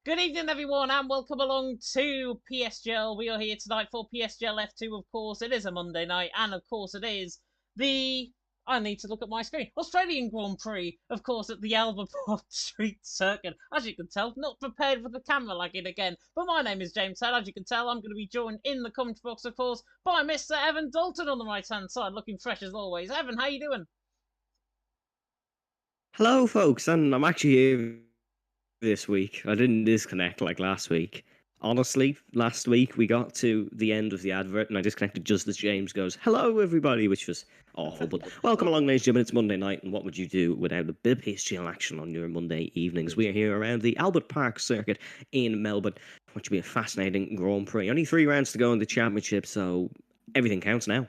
Good evening, everyone, and welcome along to PSGL. We are here tonight for PSGL F2, of course. It is a Monday night, and of course, it is the. I need to look at my screen. Australian Grand Prix, of course, at the Albert Street Circuit. As you can tell, not prepared for the camera lagging again. But my name is James Head. As you can tell, I'm going to be joined in the commentary box, of course, by Mr. Evan Dalton on the right-hand side, looking fresh as always. Evan, how you doing? Hello, folks, and I'm actually here this week. I didn't disconnect like last week. Honestly, last week we got to the end of the advert and I disconnected just as James goes, "Hello, everybody," which was awful. But welcome along, ladies and gentlemen. It's Monday night, and what would you do without a bit of PSGL action on your Monday evenings? We are here around the Albert Park circuit in Melbourne, which will be a fascinating Grand Prix. Only 3 rounds to go in the championship, so everything counts now.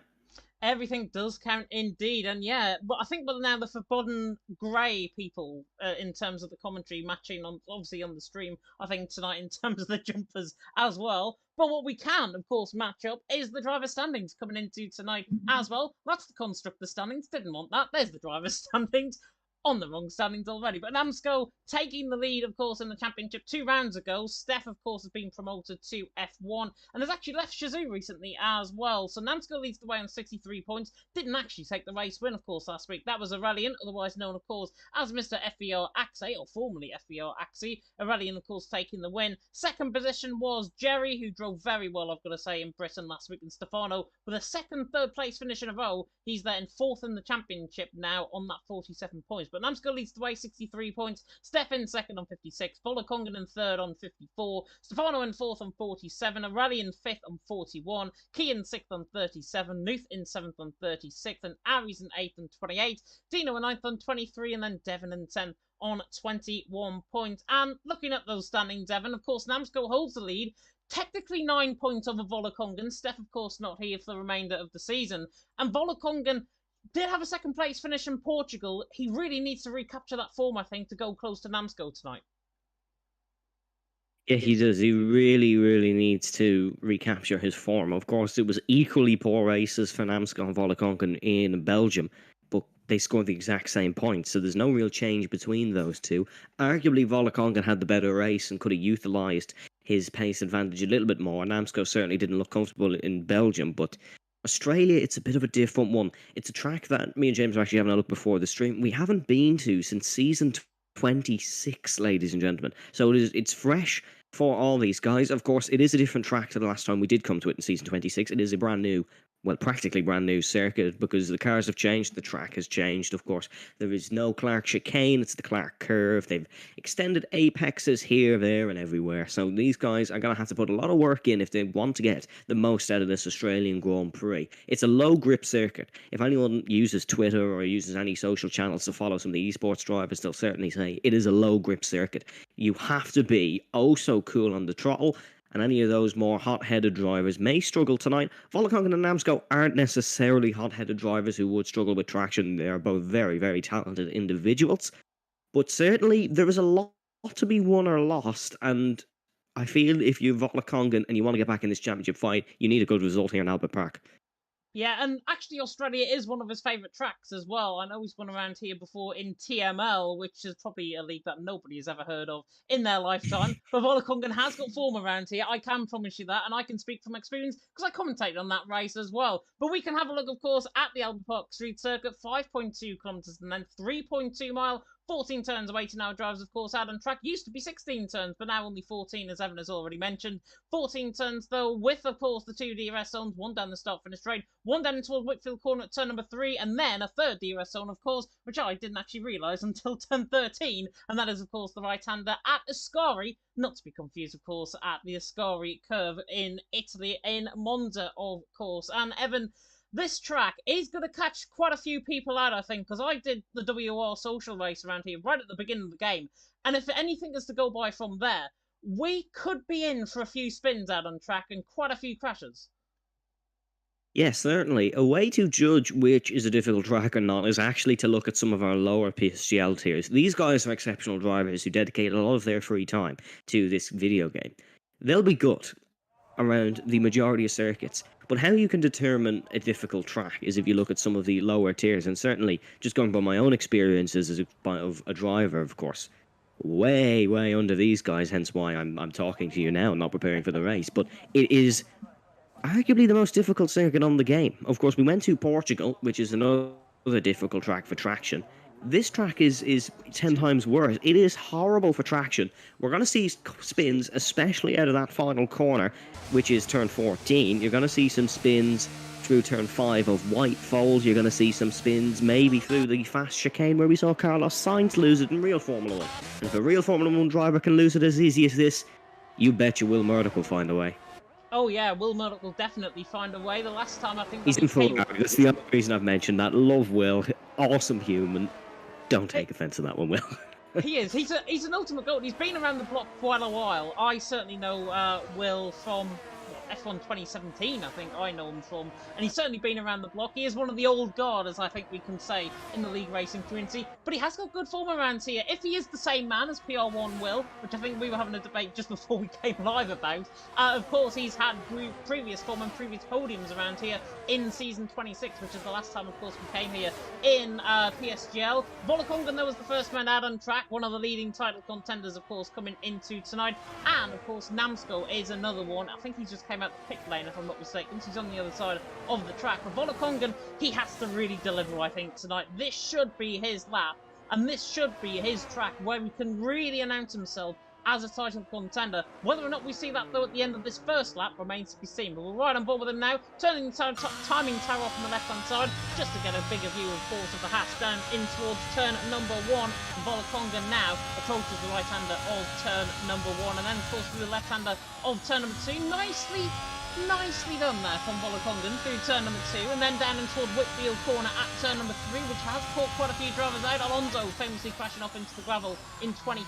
Everything does count indeed, and yeah, but I think by now the Forbidden Grey people, in terms of the commentary, matching on obviously on the stream, I think tonight in terms of the jumpers as well. But what we can, of course, match up is the driver standings coming into tonight as well. That's the constructor standings. Didn't want that. There's the driver standings. On the wrong standings already. But Namsco taking the lead, of course, in the championship 2 rounds ago. Steph, of course, has been promoted to F1 and has actually left Shazoo recently as well. So Namsco leads the way on 63 points. Didn't actually take the race win, of course, last week. That was Areliant, otherwise known, of course, as Mr. FBR Axe, or formerly FBR Axe. Areliant, of course, taking the win. Second position was Jerry, who drove very well, I've got to say, in Britain last week, and Stefano with a third place finish in a row. He's there in 4th in the championship now on that 47 points. But Namsco leads the way 63 points. Steph in 2nd on 56. Volakongan in 3rd on 54. Stefano in 4th on 47. Arali in 5th on 41. Key in 6th on 37. Nuth in 7th on 36. And Aries in 8th on 28. Dino in 9th on 23. And then Devon in 10th on 21 points. And looking at those standings, Devon, of course, Namsco holds the lead. Technically 9 points over Volakongan. Steph, of course, not here for the remainder of the season. And Volakongan did have a second place finish in Portugal. He really needs to recapture that form, I think, to go close to Namsco tonight. Yeah, he does. He really, really needs to recapture his form. Of course, it was equally poor races for Namsco and Volakonkan in Belgium, but they scored the exact same points, so there's no real change between those two. Arguably, Volakonkan had the better race and could have utilised his pace advantage a little bit more. Namsco certainly didn't look comfortable in Belgium, but Australia, it's a bit of a different one. It's a track that me and James were actually having a look before the stream. We haven't been to since season 26, ladies and gentlemen. So it's fresh for all these guys. Of course, it is a different track to the last time we did come to it in season 26. It is a brand new, well, practically brand new circuit because the cars have changed, the track has changed, of course. There is no Clark chicane, it's the Clark curve. They've extended apexes here, there, and everywhere. So these guys are going to have to put a lot of work in if they want to get the most out of this Australian Grand Prix. It's a low grip circuit. If anyone uses Twitter or uses any social channels to follow some of the esports drivers, they'll certainly say it is a low grip circuit. You have to be oh so cool on the throttle, and any of those more hot-headed drivers may struggle tonight. Volakongan and Namsco aren't necessarily hot-headed drivers who would struggle with traction. They are both very, very talented individuals. But certainly there is a lot to be won or lost, and I feel if you're Volakongan and you want to get back in this championship fight, you need a good result here in Albert Park. Yeah, and actually Australia is one of his favourite tracks as well. I know he's won around here before in TML, which is probably a league that nobody has ever heard of in their lifetime. But Volakongan has got form around here, I can promise you that, and I can speak from experience because I commentated on that race as well. But we can have a look, of course, at the Albert Park Street Circuit, 5.2 kilometres and then 3.2 mile. 14 turns of 80-hour drives, of course, out on track. Used to be 16 turns, but now only 14, as Evan has already mentioned. 14 turns, though, with, of course, the 2 DRS zones, one down the start-finish straight, one down towards Whitfield Corner at turn number 3, and then a third DRS zone, of course, which I didn't actually realise until turn 13, and that is, of course, the right-hander at Ascari, not to be confused, of course, at the Ascari curve in Italy, in Monza, of course. And Evan, this track is going to catch quite a few people out, I think, because I did the WR social race around here right at the beginning of the game. And if anything is to go by from there, we could be in for a few spins out on track and quite a few crashes. Yes, certainly. A way to judge which is a difficult track or not is actually to look at some of our lower PSGL tiers. These guys are exceptional drivers who dedicate a lot of their free time to this video game. They'll be good around the majority of circuits. But how you can determine a difficult track is if you look at some of the lower tiers, and certainly just going by my own experiences as of a driver, of course. way under these guys, hence why I'm talking to you now, not preparing for the race. But it is arguably the most difficult circuit on the game. Of course, we went to Portugal, which is another difficult track for traction. This track is 10 times worse. It is horrible for traction. We're going to see spins, especially out of that final corner, which is turn 14. You're going to see some spins through turn 5 of White Fold. You're going to see some spins maybe through the fast chicane where we saw Carlos Sainz lose it in real Formula 1. And if a real Formula 1 driver can lose it as easy as this, you bet you Will Murdoch will find a way. Oh yeah, Will Murdoch will definitely find a way. The last time I think he's in full. That's the other reason I've mentioned that. Love Will, awesome human. Don't take offence to that one, Will. He is. He's an ultimate goat. He's been around the block quite a while. I certainly know Will from F1 2017, I think I know him from, and he's certainly been around the block. He is one of the old guard, as I think we can say, in the league racing community, but he has got good form around here. If he is the same man as PR1 Will, which I think we were having a debate just before we came live about, of course he's had previous form and previous podiums around here in season 26, which is the last time, of course, we came here in PSGL. Volokongan, though, was the first man out on track, one of the leading title contenders, of course, coming into tonight, and, of course, Namsko is another one. I think he just came out the pit lane, if I'm not mistaken. He's on the other side of the track. For Volokongan, he has to really deliver, I think, tonight. This should be his lap, and this should be his track where he can really announce himself as a title contender. Whether or not we see that, though, at the end of this first lap remains to be seen. But we're right on board with him now, turning the timing tower off on the left-hand side, just to get a bigger view, of course, of the hatch down in towards turn number 1. Volokongan now approaches the right-hander of turn number 1, and then, of course, through the left-hander of turn number 2. Nicely done there from Volokongan through turn number 2, and then down in toward Whitfield corner at turn number 3, which has caught quite a few drivers out. Alonso famously crashing off into the gravel in 2015,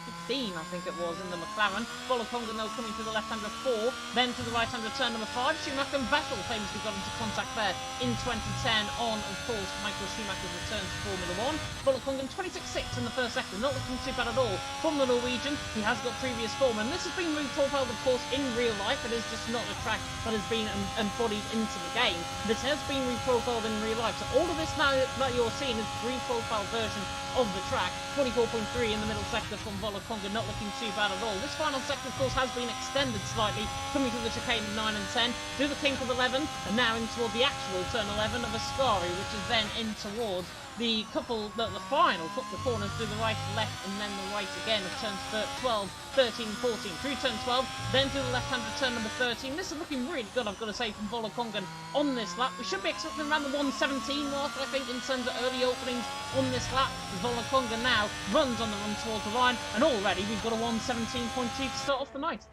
I think it was, in the McLaren. Volokongan, though, coming to the left-hander 4, then to the right-hander turn number 5. Schumacher and Vettel famously got into contact there in 2010 on, of course, Michael Schumacher's return to Formula 1. Volokongan 26.6 in the first sector, not looking too bad at all from the Norwegian. He has got previous form, and this has been reprofiled, of course, in real life. It is just not a track that has been embodied into the game. This has been reprofiled in real life, so all of this now that you're seeing is a reprofiled version of the track. 44.3 in the middle sector from Volokongan, not looking too bad at all. This final sector, of course, has been extended slightly, coming through the chicane of 9 and 10, through the kink of 11, and now in toward the actual turn 11 of Ascari, which is then in towards the final couple of corners through the right, left, and then the right again of turns 12, 13, 14. Through turn 12, then through the left-hand of turn number 13. This is looking really good, I've got to say, from Volokongan on this lap. We should be expecting around the 117 mark, I think, in terms of early openings on this lap. Volokongan now runs on the run towards the line, and already we've got a 117.2 to start off the night.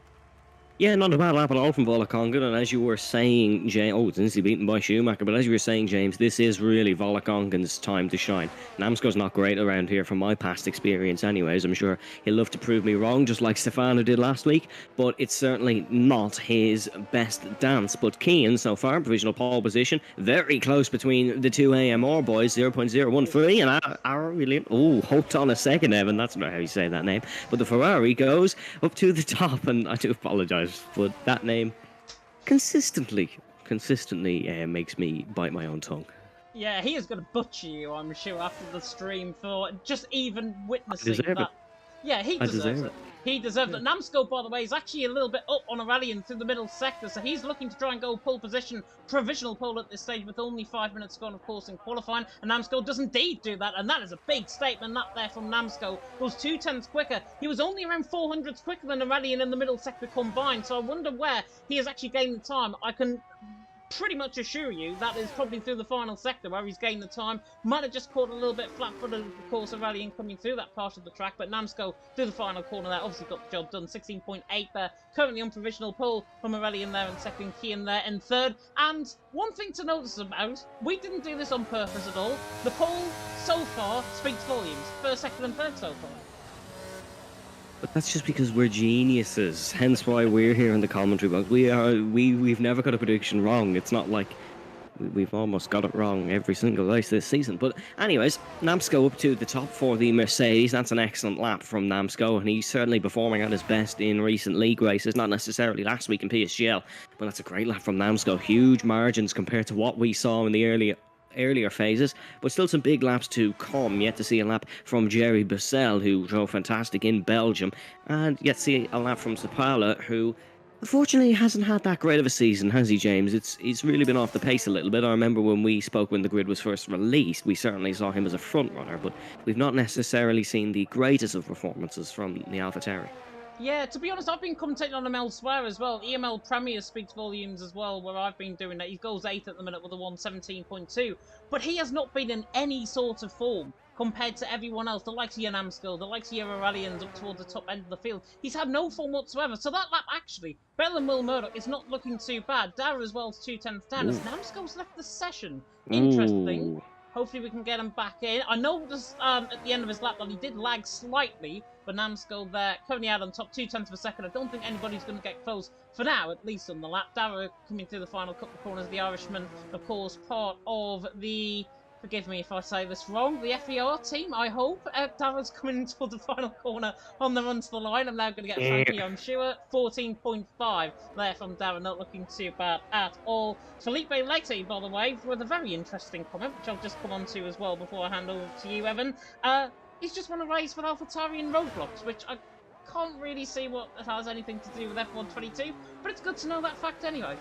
Yeah, not a bad lap at all from Volokongan, and as you were saying, James, it's instantly beaten by Schumacher, but as you were saying, James, this is really Volokongan's time to shine. Namsko's not great around here from my past experience anyways. I'm sure he'll love to prove me wrong, just like Stefano did last week, but it's certainly not his best dance. But Kean, so far, provisional pole position, very close between the two AMR boys, 0.013, and Areliant, hold on a second, Evan, that's not how you say that name, but the Ferrari goes up to the top, and I do apologise, but that name consistently makes me bite my own tongue. Yeah, he is going to butcher you, I'm sure, after the stream for just even witnessing that. It. Yeah, he deserves it. He deserves it. Namsko, by the way, is actually a little bit up on Areliant through the middle sector, so he's looking to try and go pole position, provisional pole at this stage with only 5 minutes gone, of course, in qualifying, and Namsko does indeed do that, and that is a big statement, that there from Namsko. Goes 2/10 quicker. He was only around 400s quicker than Areliant in the middle sector combined, so I wonder where he has actually gained the time. I can pretty much assure you that is probably through the final sector where he's gained the time. Might have just caught a little bit flat-footed, of course, of Areliant coming through that part of the track, but Namsko through the final corner there obviously got the job done. 16.8 there, currently on provisional pole from Areliant there in second, Kean there in third. And one thing to notice about, we didn't do this on purpose at all. The pole so far speaks volumes. First, second and third so far. But that's just because we're geniuses. Hence why we're here in the commentary box. We've never got a prediction wrong. It's not like we've almost got it wrong every single race this season. But anyways, Namsko up to the top for the Mercedes. That's an excellent lap from Namsko, and he's certainly performing at his best in recent league races. Not necessarily last week in PSGL, but that's a great lap from Namsko. Huge margins compared to what we saw in the earlier phases, but still some big laps to come. Yet to see a lap from Jerry Bussell, who drove fantastic in Belgium, and yet to see a lap from Sapala, who unfortunately hasn't had that great of a season, has he, James? It's really been off the pace a little bit. I remember when we spoke when the grid was first released, we certainly saw him as a front runner, but we've not necessarily seen the greatest of performances from the AlphaTauri. Yeah, to be honest, I've been commentating on him elsewhere as well. EML Premier speaks volumes as well, where I've been doing that. He goes 8th at the minute with a 117.2, but he has not been in any sort of form compared to everyone else. The likes of Jan Amstel, the likes of your Arelians up towards the top end of the field. He's had no form whatsoever. So that lap, actually, better than Will Murdoch, is not looking too bad. Dara as well is 2/10 down, as Namskull's left the session. Interesting. Ooh. Hopefully we can get him back in. I know just, at the end of his lap that he did lag slightly, but Namskull there, currently out on top, 2/10 of a second. I don't think anybody's going to get close, for now, at least on the lap. Dara coming through the final couple of corners. The Irishman, of course, part of the, forgive me if I say this wrong, the FER team, I hope. Dara's coming toward the final corner on the run to the line. I'm now going to get Frankie, I'm sure. 14.5 there from Dara, not looking too bad at all. Felipe Leti, by the way, with a very interesting comment, which I'll just come on to as well before I hand over to you, Evan. He's just won a race with AlphaTauri in Roadblocks, which I can't really see what it has anything to do with F1 22, but it's good to know that fact anyways.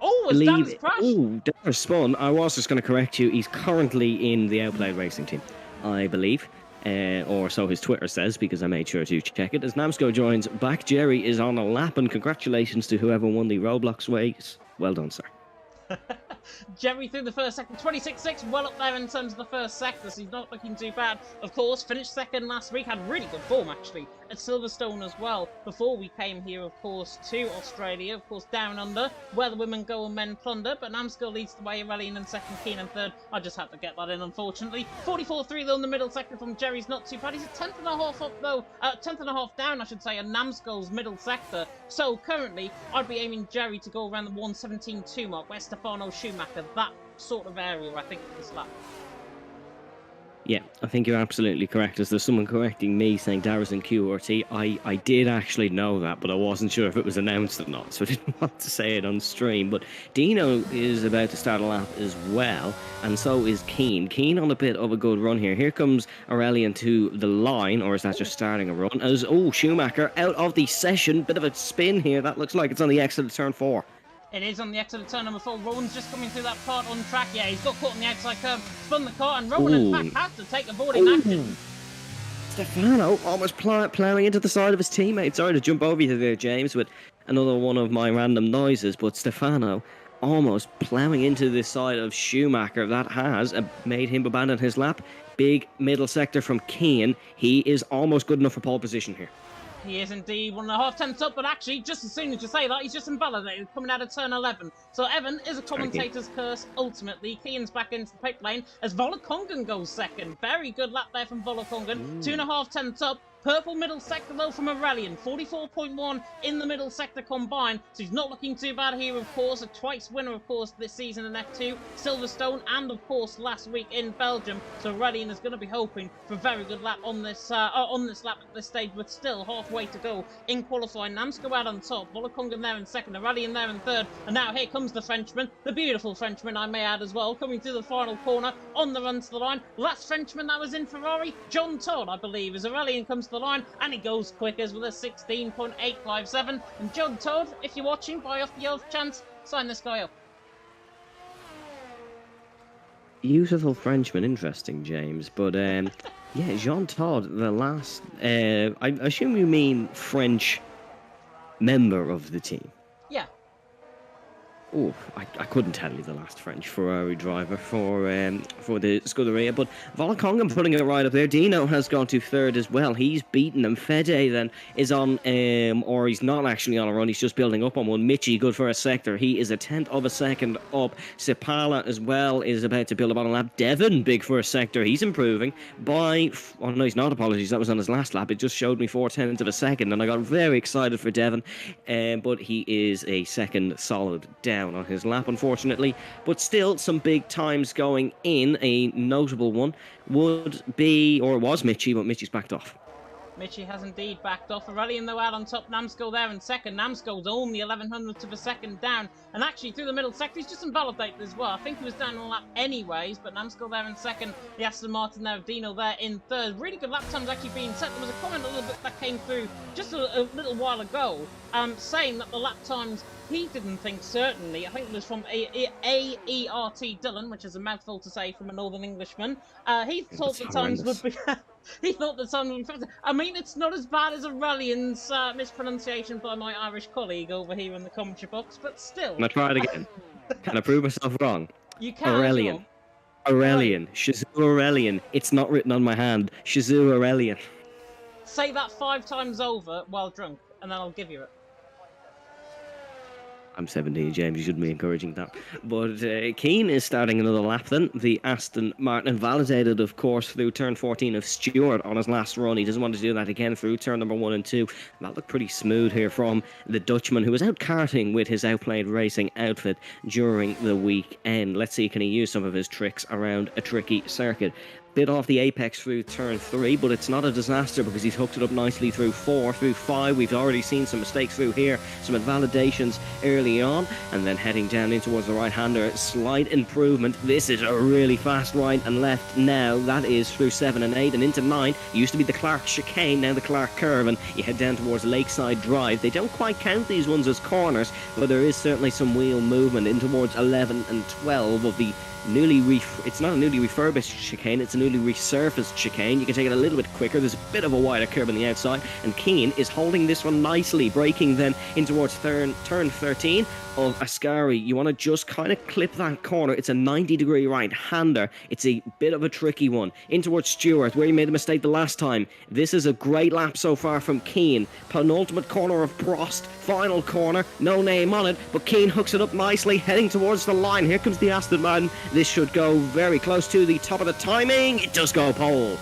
Oh, it's Dan's crash! Oh, Dara spun. I was just going to correct you. He's currently in the Outplayed Racing team, I believe. Or so his Twitter says, because I made sure to check it. As Namsco joins back, Jerry is on a lap, and congratulations to whoever won the Roblox race. Well done, sir. Jerry through the first sector, 26.6, well up there in terms of the first sector, so he's not looking too bad. Of course, finished second last week, had really good form actually at Silverstone as well, before we came here, of course, to Australia, of course, down under, where the women go and men plunder, but Namskull leads the way, Areliant in second, Keen in third. I just had to get that in, unfortunately. 44.3 though in the middle sector from Jerry's not too bad. He's a 10th and a half up though, 10th and a half down, I should say, in Namskull's middle sector. So currently, I'd be aiming Jerry to go around the 117.2 mark, where Stefano Schumacher, that sort of area, I think, for this lap. Yeah, I think you're absolutely correct. As there's someone correcting me saying Dara's in QRT, I did actually know that, but I wasn't sure if it was announced or not, so I didn't want to say it on stream. But Dino is about to start a lap as well, and so is Keen. Keen on a bit of a good run here. Here comes Areliant to the line, or is that just starting a run? As, Schumacher out of the session. Bit of a spin here. That looks like it's on the exit of turn 4. It is on the exit of turn number 4. Rowan's just coming through that part on track. Yeah, he's got caught on the outside curve, spun the car, and Rowan, in fact, had to take a boarding action. Stefano almost ploughing into the side of his teammate. Sorry to jump over you there, James, with another one of my random noises, but Stefano almost ploughing into the side of Schumacher. That has made him abandon his lap. Big middle sector from Keane. He is almost good enough for pole position here. He is indeed 1.5 tenths up, but actually, just as soon as you say that, he's just invalidated coming out of turn 11. So Evan is a commentator's curse, ultimately. Keane's back into the pit lane as Volokongan goes second. Very good lap there from Volokongan. 2.5 tenths up. Purple middle sector though from Areliant, 44.1 in the middle sector combined, so he's not looking too bad here, of course. A twice winner, of course, this season in F2, Silverstone, and of course last week in Belgium. So Areliant is going to be hoping for a very good lap on this lap at this stage, but still halfway to go in qualifying. Namsco out on top, Volokongan there in second, Areliant there in third, and now here comes the Frenchman, the beautiful Frenchman, I may add as well, coming through the final corner on the run to the line. Last Frenchman that was in Ferrari, John Todd, I believe, as Areliant comes to the line, and he goes quickers with a 16.857. And John Todd, if you're watching, by off the off chance, sign this guy up. Beautiful Frenchman, interesting, James. But yeah, Jean Todt, the last. I assume you mean French member of the team. Yeah. Oh, I couldn't tell you the last French Ferrari driver for the Scuderia, but Volokongan putting it right up there. Dino has gone to third as well. He's beaten them. Fede then is on, or he's not actually on a run. He's just building up on one. Mitchie, good for a sector. He is a 10th of a second up. Sepala as well is about to build up on a lap. Devon, big for a sector. He's improving by, oh no, he's not, apologies. That was on his last lap. It just showed me 4/10 of a second, and I got very excited for Devon, but he is a second solid down on his lap, unfortunately, but still some big times going in. A notable one would be, or it was Mitchie, but Mitchie's backed off. Mitchie has indeed backed off. Areliant though out on top. Namskull there in second. Namskull's only 1100ths of a second down. And actually through the middle sector, he's just invalidated as well. I think he was down on a lap anyways, but Namskull there in second. The Aston Martin there of Dino there in third. Really good lap times actually being set. There was a comment a little bit that came through just a little while ago, saying that the lap times he didn't think certainly. I think it was from A-E-R-T Dillon, which is a mouthful to say from a Northern Englishman. He thought the times would be... he thought the times would be... I mean, it's not as bad as Areliant's mispronunciation by my Irish colleague over here in the commentary box, but still. Can I try it again? Can I prove myself wrong? You can. Areliant. Areliant. Shazoo Areliant. It's not written on my hand. Shazoo Areliant. Say that 5 times over while drunk, and then I'll give you it. I'm 17, James. You shouldn't be encouraging that. But Keane is starting another lap then. The Aston Martin validated, of course, through turn 14 of Stewart on his last run. He doesn't want to do that again through turn number 1 and 2. That looked pretty smooth here from the Dutchman, who was out karting with his Outplayed Racing outfit during the weekend. Let's see, can he use some of his tricks around a tricky circuit. Bit off the apex through turn 3, but it's not a disaster because he's hooked it up nicely through 4, through 5. We've already seen some mistakes through here, some invalidations early on, and then heading down in towards the right-hander. Slight improvement. This is a really fast right and left now. That is through 7 and 8 and into 9. It used to be the Clark chicane, now the Clark curve, and you head down towards Lakeside Drive. They don't quite count these ones as corners, but there is certainly some wheel movement in towards 11 and 12 of the it's not a newly refurbished chicane, it's a newly resurfaced chicane. You can take it a little bit quicker. There's a bit of a wider curve on the outside, and Keane is holding this one nicely, braking then in towards turn 13 of Ascari. You want to just kind of clip that corner. It's a 90-degree right-hander. It's a bit of a tricky one. In towards Stewart, where he made a mistake the last time. This is a great lap so far from Keane. Penultimate corner of Prost. Final corner, no name on it, but Keane hooks it up nicely, heading towards the line. Here comes the Aston Martin. This should go very close to the top of the timing. It does go pole.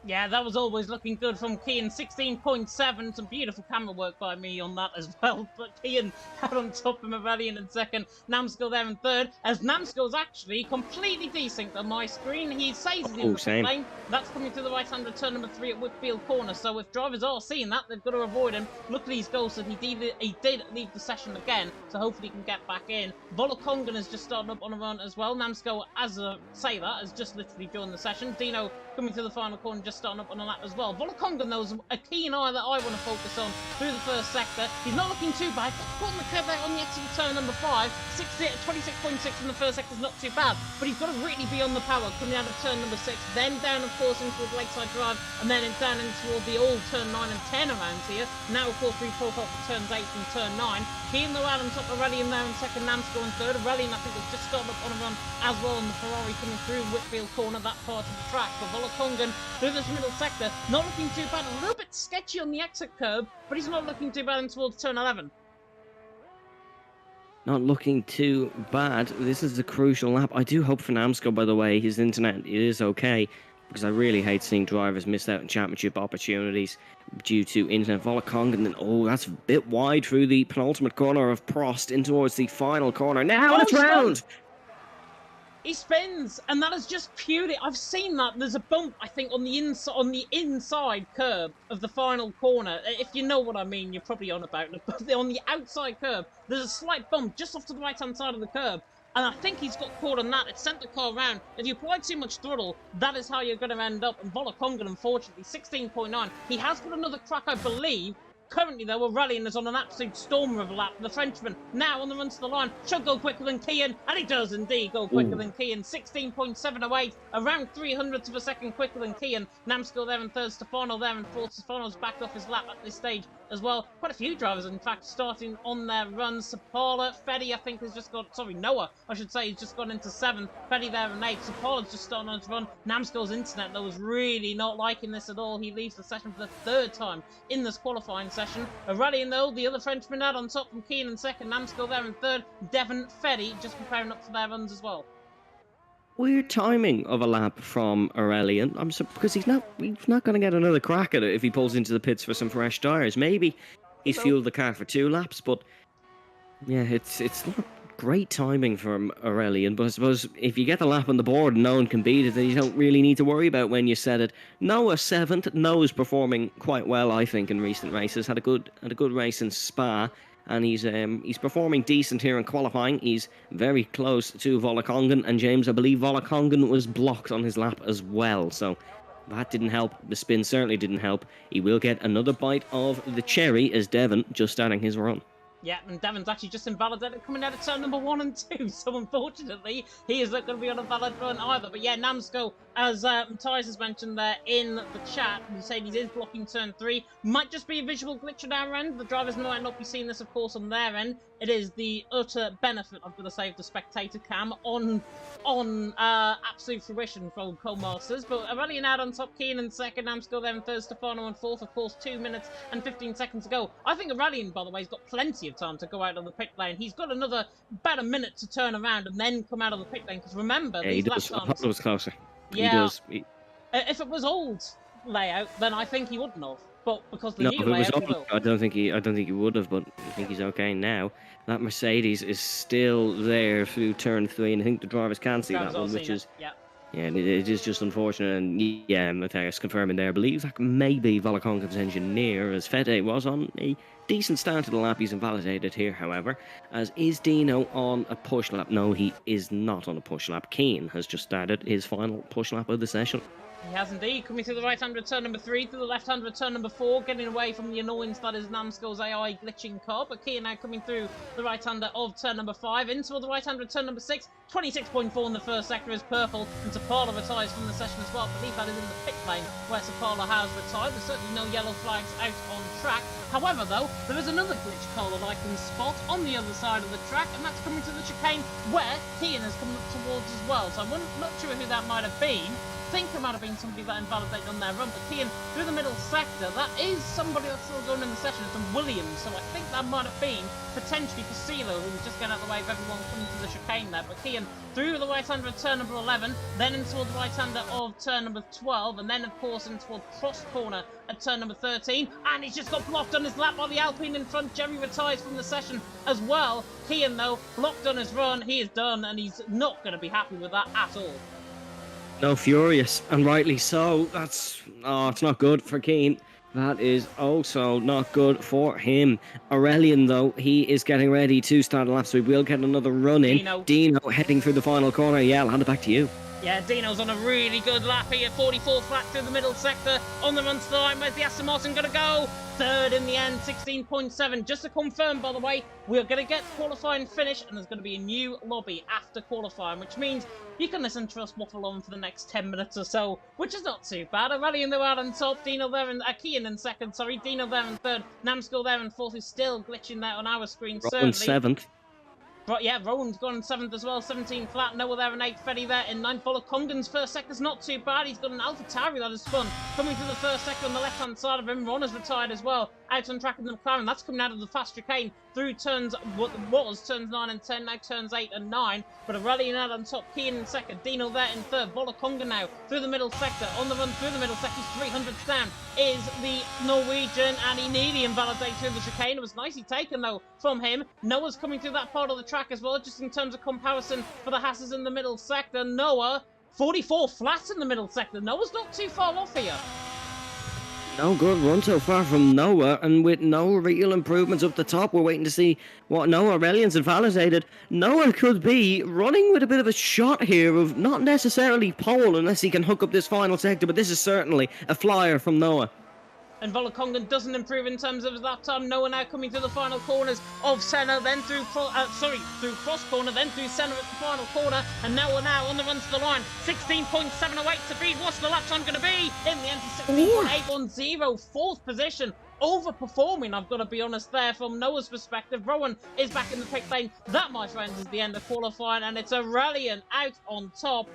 Yeah, that was always looking good from Keane. 16.7. Some beautiful camera work by me on that as well. But Keane out on top of Areliant in second. Namskull there in third. As Namskull's actually completely desynced on my screen. He says he's in the lane. That's coming to the right-hander turn number 3 at Whitfield Corner. So if drivers are seeing that, they've got to avoid him. Luckily, he's ghosted. He did leave the session again. So hopefully he can get back in. Volokongan has just started up on a run as well. Namskull, as a say that, has just literally joined the session. Dino coming to the final corner, just starting up on a lap as well. Volokongan, there was a keen eye that I want to focus on through the first sector. He's not looking too bad. Caught on the curve there on the exit of turn number 5. 26.6 in the first sector is not too bad, but he's got to really be on the power coming out of turn number 6, then down, of course, into the Lakeside Drive, and then down into the old turn 9 and 10 around here. Now, of course, we profile for turns 8 and turn 9. Keane, though, out on top of Areliant there in second, Namskull in third. Areliant, I think, has just started up on a run as well on the Ferrari coming through Whitfield Corner, that part of the track. But Volokongan through this middle sector, not looking too bad. A little bit sketchy on the exit curb, but he's not looking too bad in towards turn 11. Not looking too bad. This is a crucial lap. I do hope for Namskull, by the way, his internet is okay, because I really hate seeing drivers miss out on championship opportunities due to internet. Volokongan, and oh, that's a bit wide through the penultimate corner of Prost in towards the final corner. Now it's round! He spins, and that is just purely... I've seen that. There's a bump, I think, on the inside curb of the final corner. If you know what I mean, you're probably on about it. But on the outside curb, there's a slight bump just off to the right-hand side of the curb. And I think he's got caught on that. It sent the car around. If you apply too much throttle, that is how you're going to end up. And Volokongan, unfortunately, 16.9. He has got another crack, I believe. Currently, though, Areliant is on an absolute stormer of a lap. The Frenchman, now on the run to the line, should go quicker than Keane, and he does indeed go quicker than Keane. 16.708, around 300ths of a second quicker than Keane. Namskull there in third, Stefano there in fourth. Stefano's backed off his lap at this stage as well. Quite a few drivers, in fact, starting on their runs. Sapala, Fetty, I think, has just got... Sorry, Noah, I should say, he's just gone into 7th. Fetty there in 8th. Sapala's just starting on his run. Namskull's internet, though, was really not liking this at all. He leaves the session for the 3rd time in this qualifying session. Areliant, though, the other Frenchman out on top from Keane in 2nd. Namskull there in 3rd. Devon, Fetty just preparing up for their runs as well. Weird timing of a lap from Areliant. Because he's not going to get another crack at it if he pulls into the pits for some fresh tyres. Maybe he's fueled the car for 2 laps, but yeah, it's not great timing from Areliant, but I suppose if you get the lap on the board and no one can beat it, then you don't really need to worry about when you set it. Noah 7th. Noah's performing quite well, I think, in recent races. Had a good race in Spa, and he's performing decent here in qualifying. He's very close to Volakongan, and James, I believe Volakongan was blocked on his lap as well, so that didn't help. The spin certainly didn't help. He will get another bite of the cherry as Devon just starting his run. Yeah, and Devon's actually just invalidated coming out of turn number 1 and 2, so unfortunately, he is not going to be on a valid run either. But yeah, Namsko, as Matthias has mentioned there in the chat, Mercedes is blocking turn 3. Might just be a visual glitch at our end. The drivers might not be seeing this, of course, on their end. It is the utter benefit, I'm going to say, of the spectator cam on absolute fruition from co-masters. But Areliant out on top, Keane in second, Namsko there in third, Stefano in fourth, of course, 2 minutes and 15 seconds to go. I think Areliant, by the way, has got plenty of time to go out of the pit lane. He's got about a minute to turn around and then come out of the pit lane, because remember, yeah, these lap times... I thought it was closer. Yeah, he does. If it was old layout, then I think he wouldn't have. But because the No, new if it was layout, old, he will. I don't think he would have, but I think he's okay now. That Mercedes is still there through turn 3, and I think the drivers can see that one, which is... Yeah. Yeah, it is just unfortunate, and yeah, Matthias confirming there. I believe that may be Volakongan's engineer, as Fede was on a decent start to the lap. He's invalidated here, however, as is Dino on a push lap. No, he is not on a push lap. Keane has just started his final push lap of the session. He has indeed, coming through the right-hand return number 3, through the left-hand return number 4, getting away from the annoyance that is Namsko's AI glitching car. But Kia now coming through the right-hander of turn number 5, into the right-hand return number 6, 26.4 in the first sector is purple, and Sapala retires from the session as well. I believe that is in the pit lane where Sapala has retired. There's certainly no yellow flags out on track. However, though, there is another glitch car that I can spot on the other side of the track, and that's coming to the chicane where Kian has come up towards as well. So I'm not sure who that might have been. I think it might have been somebody that invalidated on their run, but Kian through the middle sector, that is somebody that's still going in the session. It's from Williams, so I think that might have been potentially Casilo, who was just getting out of the way of everyone coming to the chicane there. But Kian through the right-hander of turn number 11, then into the right-hander of turn number 12, and then of course into a cross corner at turn number 13, and he's just got blocked on his lap by the Alpine in front. Jerry retires from the session as well. Kian, though, blocked on his run. He is done, and he's not going to be happy with that at all. No, furious, and rightly so. It's not good for Keane. That is also not good for him. Areliant, though, he is getting ready to start a lap, so we will get another run in. Dino heading through the final corner. Yeah, I'll hand it back to you. Yeah, Dino's on a really good lap here. 44 flat through the middle sector. On the run to the line, where's the Aston Martin going to go? Third in the end, 16.7. Just to confirm, by the way, we're going to get qualifying finish, and there's going to be a new lobby after qualifying, which means you can listen to us waffle on for the next 10 minutes or so, which is not too bad. Areliant though out on top, Dino there in Kian in second, Dino there in third, Namsko there in fourth, who's still glitching there on our screen. Rowan seventh. But yeah, Rowan's gone in 7th as well, 17 flat, Noah there in 8th, Freddy there in 9th. Volakongan's first sector's not too bad, he's got an AlphaTauri that is spun. Coming to the first sector on the left-hand side of him, Ron has retired as well. Out on track in the McLaren, that's coming out of the fast chicane through turns, what was turns 9 and 10, now turns 8 and 9. But Areliant out on top, Kean in second, Dino there in third, Volakongan now through the middle sector. On the run through the middle sector, 300th down is the Norwegian, and he nearly invalidated through the chicane. It was nicely taken though from him. Noah's coming through that part of the track as well, just in terms of comparison for the Hasses in the middle sector. Noah, 44 flats in the middle sector. Noah's not too far off here. No good run so far from Noah, and with no real improvements up the top, we're waiting to see what Noah Areliant's invalidated. Noah could be running with a bit of a shot here of not necessarily pole unless he can hook up this final sector, but this is certainly a flyer from Noah. And Volakongan doesn't improve in terms of his lap time. Noah now coming through the final corners of Senna, then through cross corner, then through Senna at the final corner, and Noah now on the run to the line. 16.708 to beat. What's the lap time going to be? In the end, 16.810, fourth position. Overperforming, I've got to be honest there, from Noah's perspective. Rowan is back in the pit lane. That, my friends, is the end of qualifying, and it's Areliant out on top.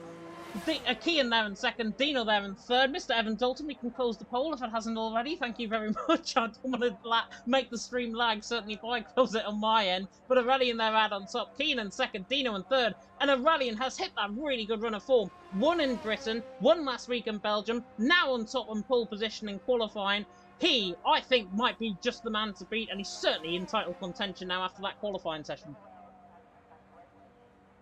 Kian there in second, Dino there in third. Mr. Evan Dalton, we can close the poll if it hasn't already. Thank you very much. I don't want to make the stream lag, certainly if I close it on my end. But Areliant there out on top, Kian in second, Dino in third. And Areliant has hit that really good run of form. One in Britain, one last week in Belgium, now on top in pole position in qualifying. He, I think, might be just the man to beat, and he's certainly in title contention now after that qualifying session.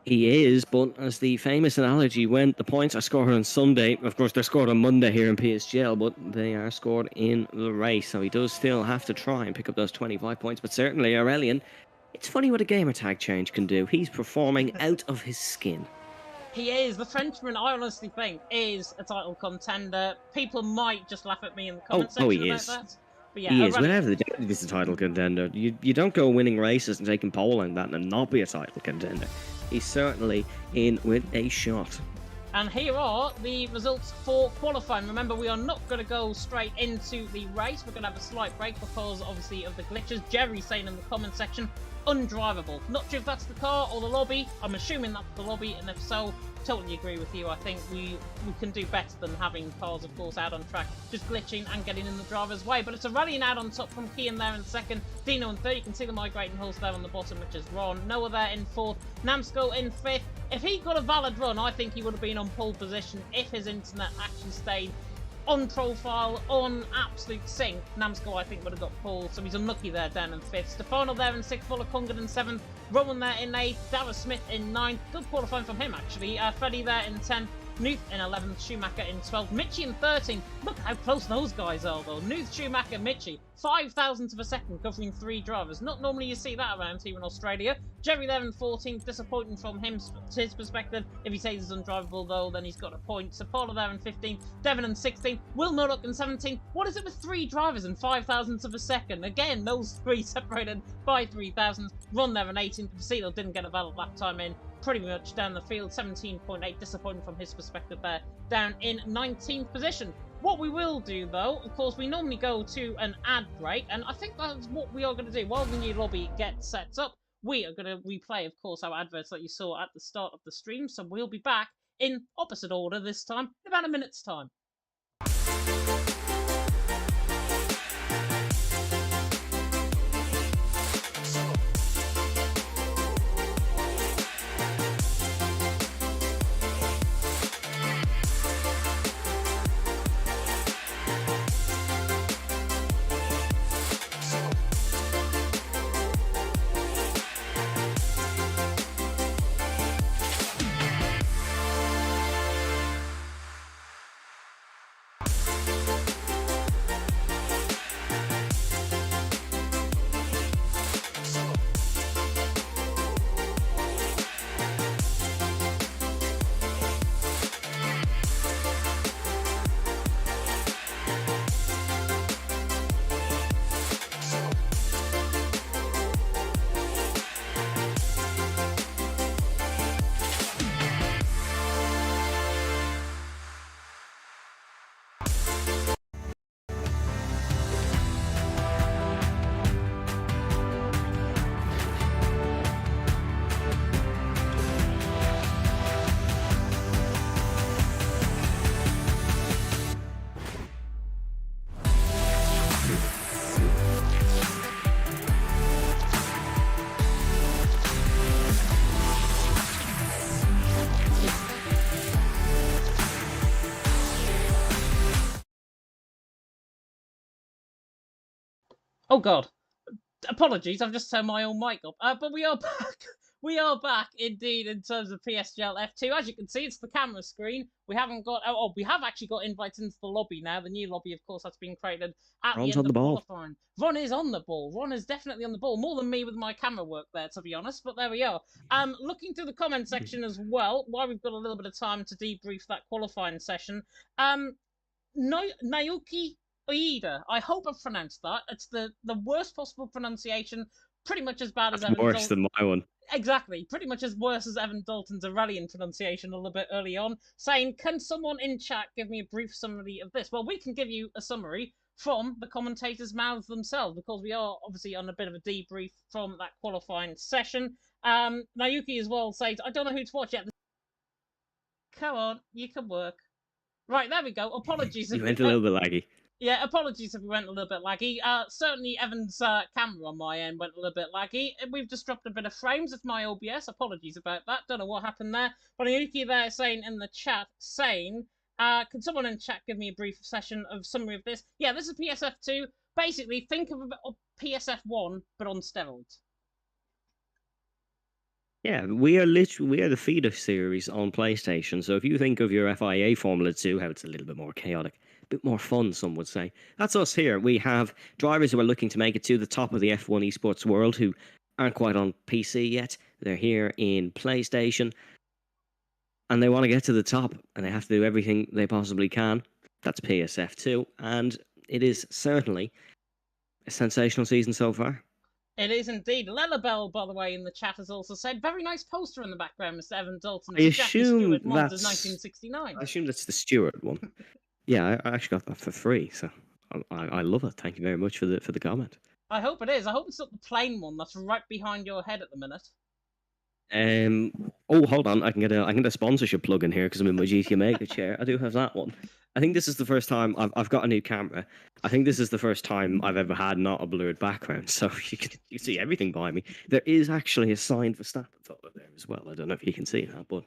He is, but as the famous analogy went, the points are scored on Sunday. Of course, they're scored on Monday here in PSGL, but they are scored in the race. So he does still have to try and pick up those 25 points. But certainly, Areliant, it's funny what a gamer tag change can do. He's performing out of his skin. He is. The Frenchman, I honestly think, is a title contender. People might just laugh at me in the comment Oh, section he about is. that. But yeah, He is. Aurelian. Whenever the doubt he's a title contender. You don't go winning races and taking pole and that and not be a title contender. He's certainly in with a shot. And here are the results for qualifying. Remember, we are not going to go straight into the race. We're going to have a slight break because, obviously, of the glitches. Jerry saying in the comment section, undrivable. Not sure if that's the car or the lobby. I'm assuming that's the lobby, and if so, totally agree with you. I think we can do better than having cars, of course, out on track, just glitching and getting in the driver's way. But it's Areliant out on top from Kian there in second, Dino in third. You can see the migrating horse there on the bottom, which is Ron. Noah there in fourth, Namsko in fifth. If he got a valid run, I think he would have been on pole position if his internet actually stayed on profile, on absolute sync. Namsko, I think, would have got pole, so he's unlucky there down in fifth. Stefano there in sixth, Volokongad in seventh, Rowan there in eighth, Dara Smith in ninth. Good qualifying from him, actually. Freddie there in 10th, Nuth in 11th, Schumacher in 12th, Mitchie in 13th. Look how close those guys are, though. Nuth, Schumacher, Mitchie. 5 thousandths of a second covering 3 drivers. Not normally you see that around here in Australia. Jerry there in 14th, disappointing from his perspective. If he says he's undrivable, though, then he's got a point. So Paula there in 15th, Devon in 16th, Will Murdoch in 17th. What is it with 3 drivers in 5 thousandths of a second? Again, those 3 separated by 3 thousandths. Ron there in 18th. Vasilo didn't get a valid lap time in. Pretty much down the field, 17.8, disappointing from his perspective there, down in 19th position. What we will do, though, of course, we normally go to an ad break, and I think that's what we are going to do. While the new lobby gets set up, we are going to replay, of course, our adverts that you saw at the start of the stream, so we'll be back in opposite order this time, in about a minute's time. Oh god, apologies, I've just turned my own mic up. But we are back. We are back indeed in terms of PSGL F2. As you can see, it's the camera screen. We haven't got. Oh, we have actually got invites into the lobby now. The new lobby, of course, that's been created at Ron's the on end the of ball. qualifying. Ron is on the ball. Ron is definitely on the ball. More than me with my camera work there, to be honest. But there we are. Looking through the comment section as well, while we've got a little bit of time to debrief that qualifying session. Naoki Oida. I hope I've pronounced that. It's the worst possible pronunciation. Pretty much as bad as Evan Worse than my one. Exactly. Pretty much as worse as Evan Dalton's Areliant pronunciation a little bit early on. Saying, can someone in chat give me a brief summary of this? Well, we can give you a summary from the commentators' mouths themselves because we are obviously on a bit of a debrief from that qualifying session. Nayuki as well says, I don't know who to watch yet. Come on, you can work. Right, there we go. Apologies. You went a little bit laggy. Yeah, apologies if we went a little bit laggy. Certainly Evan's camera on my end went a little bit laggy. We've just dropped a bit of frames with my OBS. Apologies about that. Don't know what happened there. But Yuki there saying in the chat, saying, can someone in chat give me a brief session of summary of this? Yeah, this is PSF2. Basically, think of PSF1, but on steroids. Yeah, we are the feeder series on PlayStation. So if you think of your FIA Formula 2, how it's a little bit more chaotic, a bit more fun, some would say. That's us here. We have drivers who are looking to make it to the top of the F1 esports world who aren't quite on PC yet. They're here in PlayStation and they want to get to the top and they have to do everything they possibly can. That's PSF2, and it is certainly a sensational season so far. It is indeed. Lelabelle, by the way, in the chat has also said, very nice poster in the background, Mr. Evan Dalton, I to Jackie assume Stewart, Monsters that's 1969. I assume that's the Stewart one. Yeah, I actually got that for free, so I love it. Thank you very much for the comment. I hope it is. I hope it's not the plain one that's right behind your head at the minute. Oh, hold on. I can get a sponsorship plug in here because I'm in my GTA Mega chair. I do have that one. I think this is the first time I've got a new camera. I think this is the first time I've ever had not a blurred background, so you can see everything behind me. There is actually a sign for Verstappen photo there as well. I don't know if you can see that, but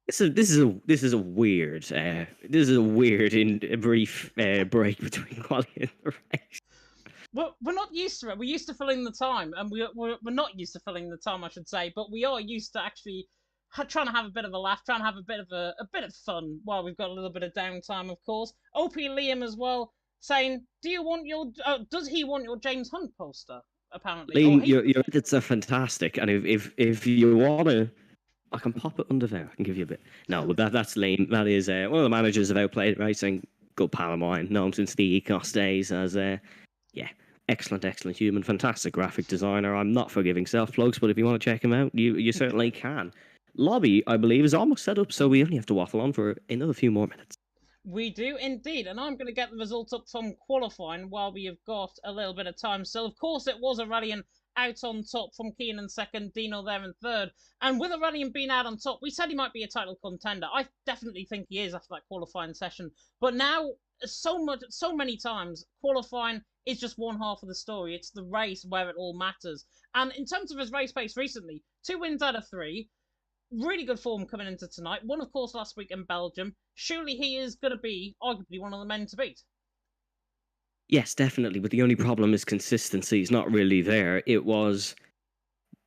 this is a weird in a brief break between quality and the race. We're not used to it. We're used to filling the time, and we're not used to filling the time, I should say. But we are used to actually trying to have a bit of a laugh, trying to have a bit of fun while we've got a little bit of downtime, of course. OP Liam as well saying, does he want your James Hunt poster? Apparently, Liam, your edits are fantastic, and if you want to, I can pop it under there. I can give you a bit. No, but that's Liam. That is one of the managers of Outplayed Racing. Good pal of mine. Known him since the Ecos days as yeah, excellent human, fantastic graphic designer. I'm not for giving self plugs, but if you want to check him out, you certainly can. Lobby, I believe, is almost set up, so we only have to waffle on for another few more minutes. We do indeed, and I'm going to get the results up from qualifying while we have got a little bit of time. So, of course, it was Aurelian out on top from Keenan second, Dino there in third. And with Aurelian being out on top, we said he might be a title contender. I definitely think he is after that qualifying session. But now, so many times, qualifying is just one half of the story. It's the race where it all matters. And in terms of his race pace recently, 2 wins out of 3, really good form coming into tonight. One, of course, last week in Belgium. Surely he is going to be arguably one of the men to beat. Yes, definitely. But the only problem is consistency is not really there. It was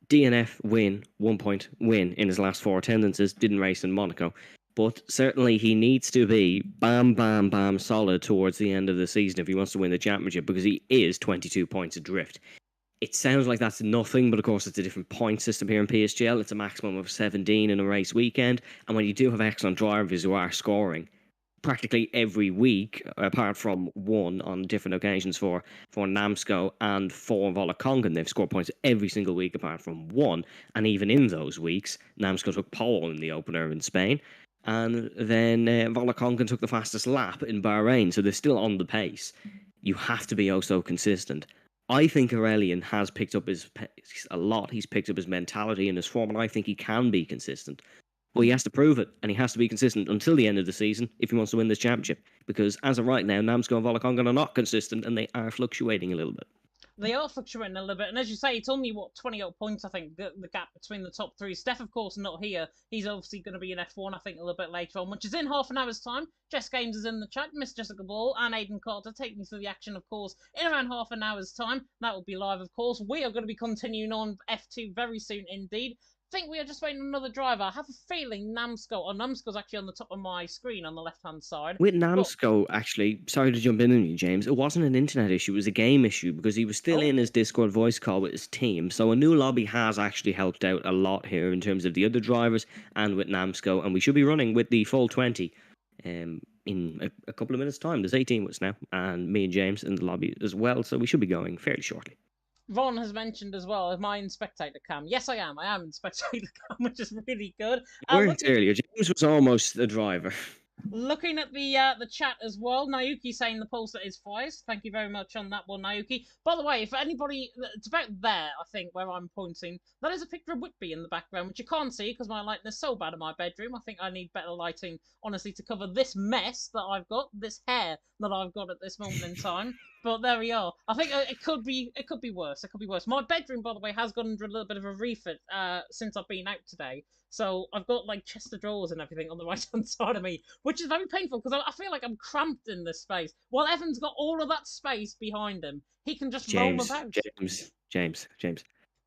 DNF win, 1 point win in his last 4 attendances, didn't race in Monaco. But certainly he needs to be bam solid towards the end of the season if he wants to win the championship because he is 22 points adrift. It sounds like that's nothing, but of course it's a different point system here in PSGL. It's a maximum of 17 in a race weekend. And when you do have excellent drivers who are scoring practically every week, apart from one on different occasions for Namsco and for Volakongan, they've scored points every single week apart from one. And even in those weeks, Namsco took pole in the opener in Spain. And then Volakongan took the fastest lap in Bahrain. So they're still on the pace. You have to be oh so consistent. I think Arelian has picked up his pace a lot. He's picked up his mentality and his form, and I think he can be consistent. Well, he has to prove it, and he has to be consistent until the end of the season if he wants to win this championship. Because as of right now, Namsco and Volakongan are not consistent, and they are fluctuating a little bit. They are fluctuating a little bit, and as you say, it's only 28 points. I think the gap between the top three. Steph, of course, not here. He's obviously going to be in F1. I think a little bit later on, which is in half an hour's time. Jess Games is in the chat. Miss Jessica Ball and Aidan Carter taking you through the action, of course, in around half an hour's time. That will be live, of course. We are going to be continuing on F2 very soon indeed. Think we are just waiting on another driver. I have a feeling Namsco's actually on the top of my screen on the left-hand side. With Namsco, actually, sorry to jump in on you, James, it wasn't an internet issue, it was a game issue because he was still in his Discord voice call with his team. So a new lobby has actually helped out a lot here in terms of the other drivers and with Namsco, and we should be running with the full 20 in a couple of minutes' time. There's 18 with us now, and me and James in the lobby as well, so we should be going fairly shortly. Ron has mentioned as well, am I in spectator cam? Yes, I am. I am in spectator cam, which is really good. You weren't earlier. James was almost the driver. Looking at the chat as well, Naoki saying the poster is fires. Thank you very much on that one, Naoki. By the way, if anybody, it's about there, I think, where I'm pointing. That is a picture of Whitby in the background, which you can't see because my lighting is so bad in my bedroom. I think I need better lighting, honestly, to cover this mess that I've got, this hair that I've got at this moment in time. But there we are. I think it could be worse. It could be worse. My bedroom, by the way, has gone under a little bit of a refit since I've been out today. So I've got like chest of drawers and everything on the right hand side of me, which is very painful because I feel like I'm cramped in this space. While Evan's got all of that space behind him, he can just roam about. James.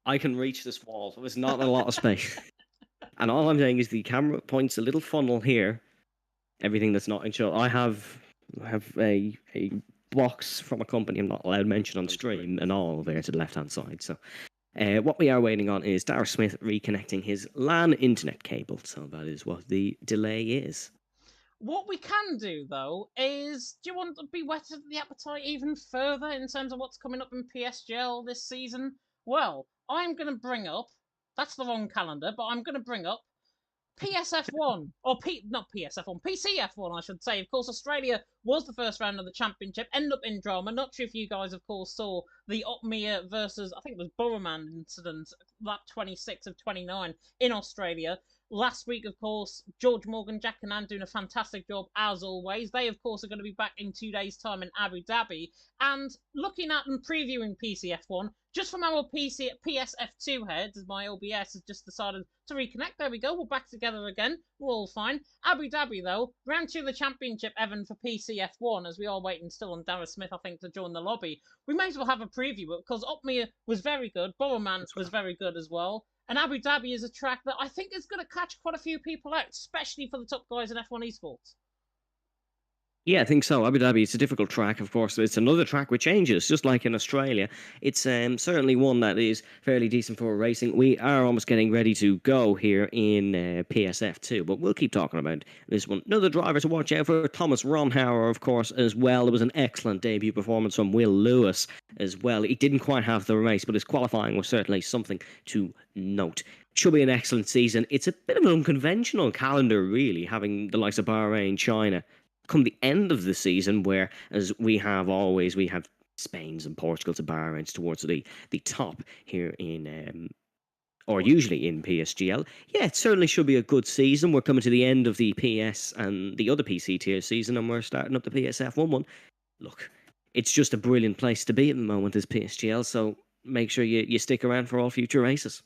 I can reach this wall. There's not a lot of space. And all I'm saying is the camera points a little funnel here. Everything that's not in shot. I have a box from a company I'm not allowed to mention on stream and all there to the left-hand side. So what we are waiting on is Darragh Smith reconnecting his LAN internet cable. So that is what the delay is. What we can do, though, is do you want to be whetted the appetite even further in terms of what's coming up in PSGL this season? Well, I'm going to bring up, that's the wrong calendar, but I'm going to bring up PSF1, or not PSF1, PCF1, I should say. Of course, Australia was the first round of the championship, ended up in drama. Not sure if you guys, of course, saw the Opmia versus, I think it was Boroman incident, lap 26 of 29 in Australia. Last week, of course, George Morgan, Jack Cannan doing a fantastic job as always. They, of course, are going to be back in 2 days' time in Abu Dhabi. And looking at and previewing PCF1, just from our PSF2 heads, as my OBS has just decided to reconnect. There we go, we're back together again. We're all fine. Abu Dhabi, though, round 2 of the championship, Evan, for PCF1, as we are waiting still on Darragh Smith, I think, to join the lobby. We may as well have a preview, because Opmia was very good, Boroman was very good as well. And Abu Dhabi is a track that I think is going to catch quite a few people out, especially for the top guys in F1 esports. Yeah, I think so. Abu Dhabi, it's a difficult track, of course. It's another track with changes, just like in Australia. It's certainly one that is fairly decent for racing. We are almost getting ready to go here in PSF too, but we'll keep talking about this one. Another driver to watch out for, Thomas Ronhauer, of course, as well. It was an excellent debut performance from Will Lewis as well. He didn't quite have the race, but his qualifying was certainly something to note. Should be an excellent season. It's a bit of an unconventional calendar, really, having the likes of Bahrain, China, come the end of the season, where as we have Spain's and Portugal's and Bahrain's towards the top here in or usually in PSGL. Yeah, it certainly should be a good season. We're coming to the end of the PS and the other PC tier season, and we're starting up the PSF one. Look, it's just a brilliant place to be at the moment, is PSGL, so make sure you stick around for all future races.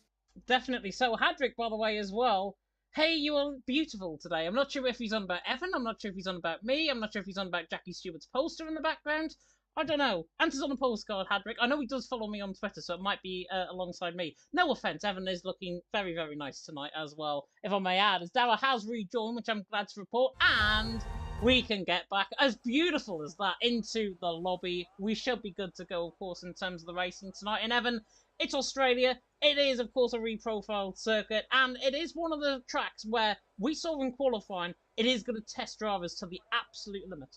Definitely. So Hadrick, by the way, as well. Hey, you are beautiful today. I'm not sure if he's on about Evan. I'm not sure if he's on about me. I'm not sure if he's on about Jackie Stewart's poster in the background. I don't know. Answers on a postcard, Hadrick. I know he does follow me on Twitter, so it might be alongside me. No offence, Evan is looking very, very nice tonight as well, if I may add, as Darragh has rejoined, which I'm glad to report, and we can get back, as beautiful as that, into the lobby. We should be good to go, of course, in terms of the racing tonight. And Evan, it's Australia. It is, of course, a reprofiled circuit, and it is one of the tracks where we saw in qualifying, it is going to test drivers to the absolute limit.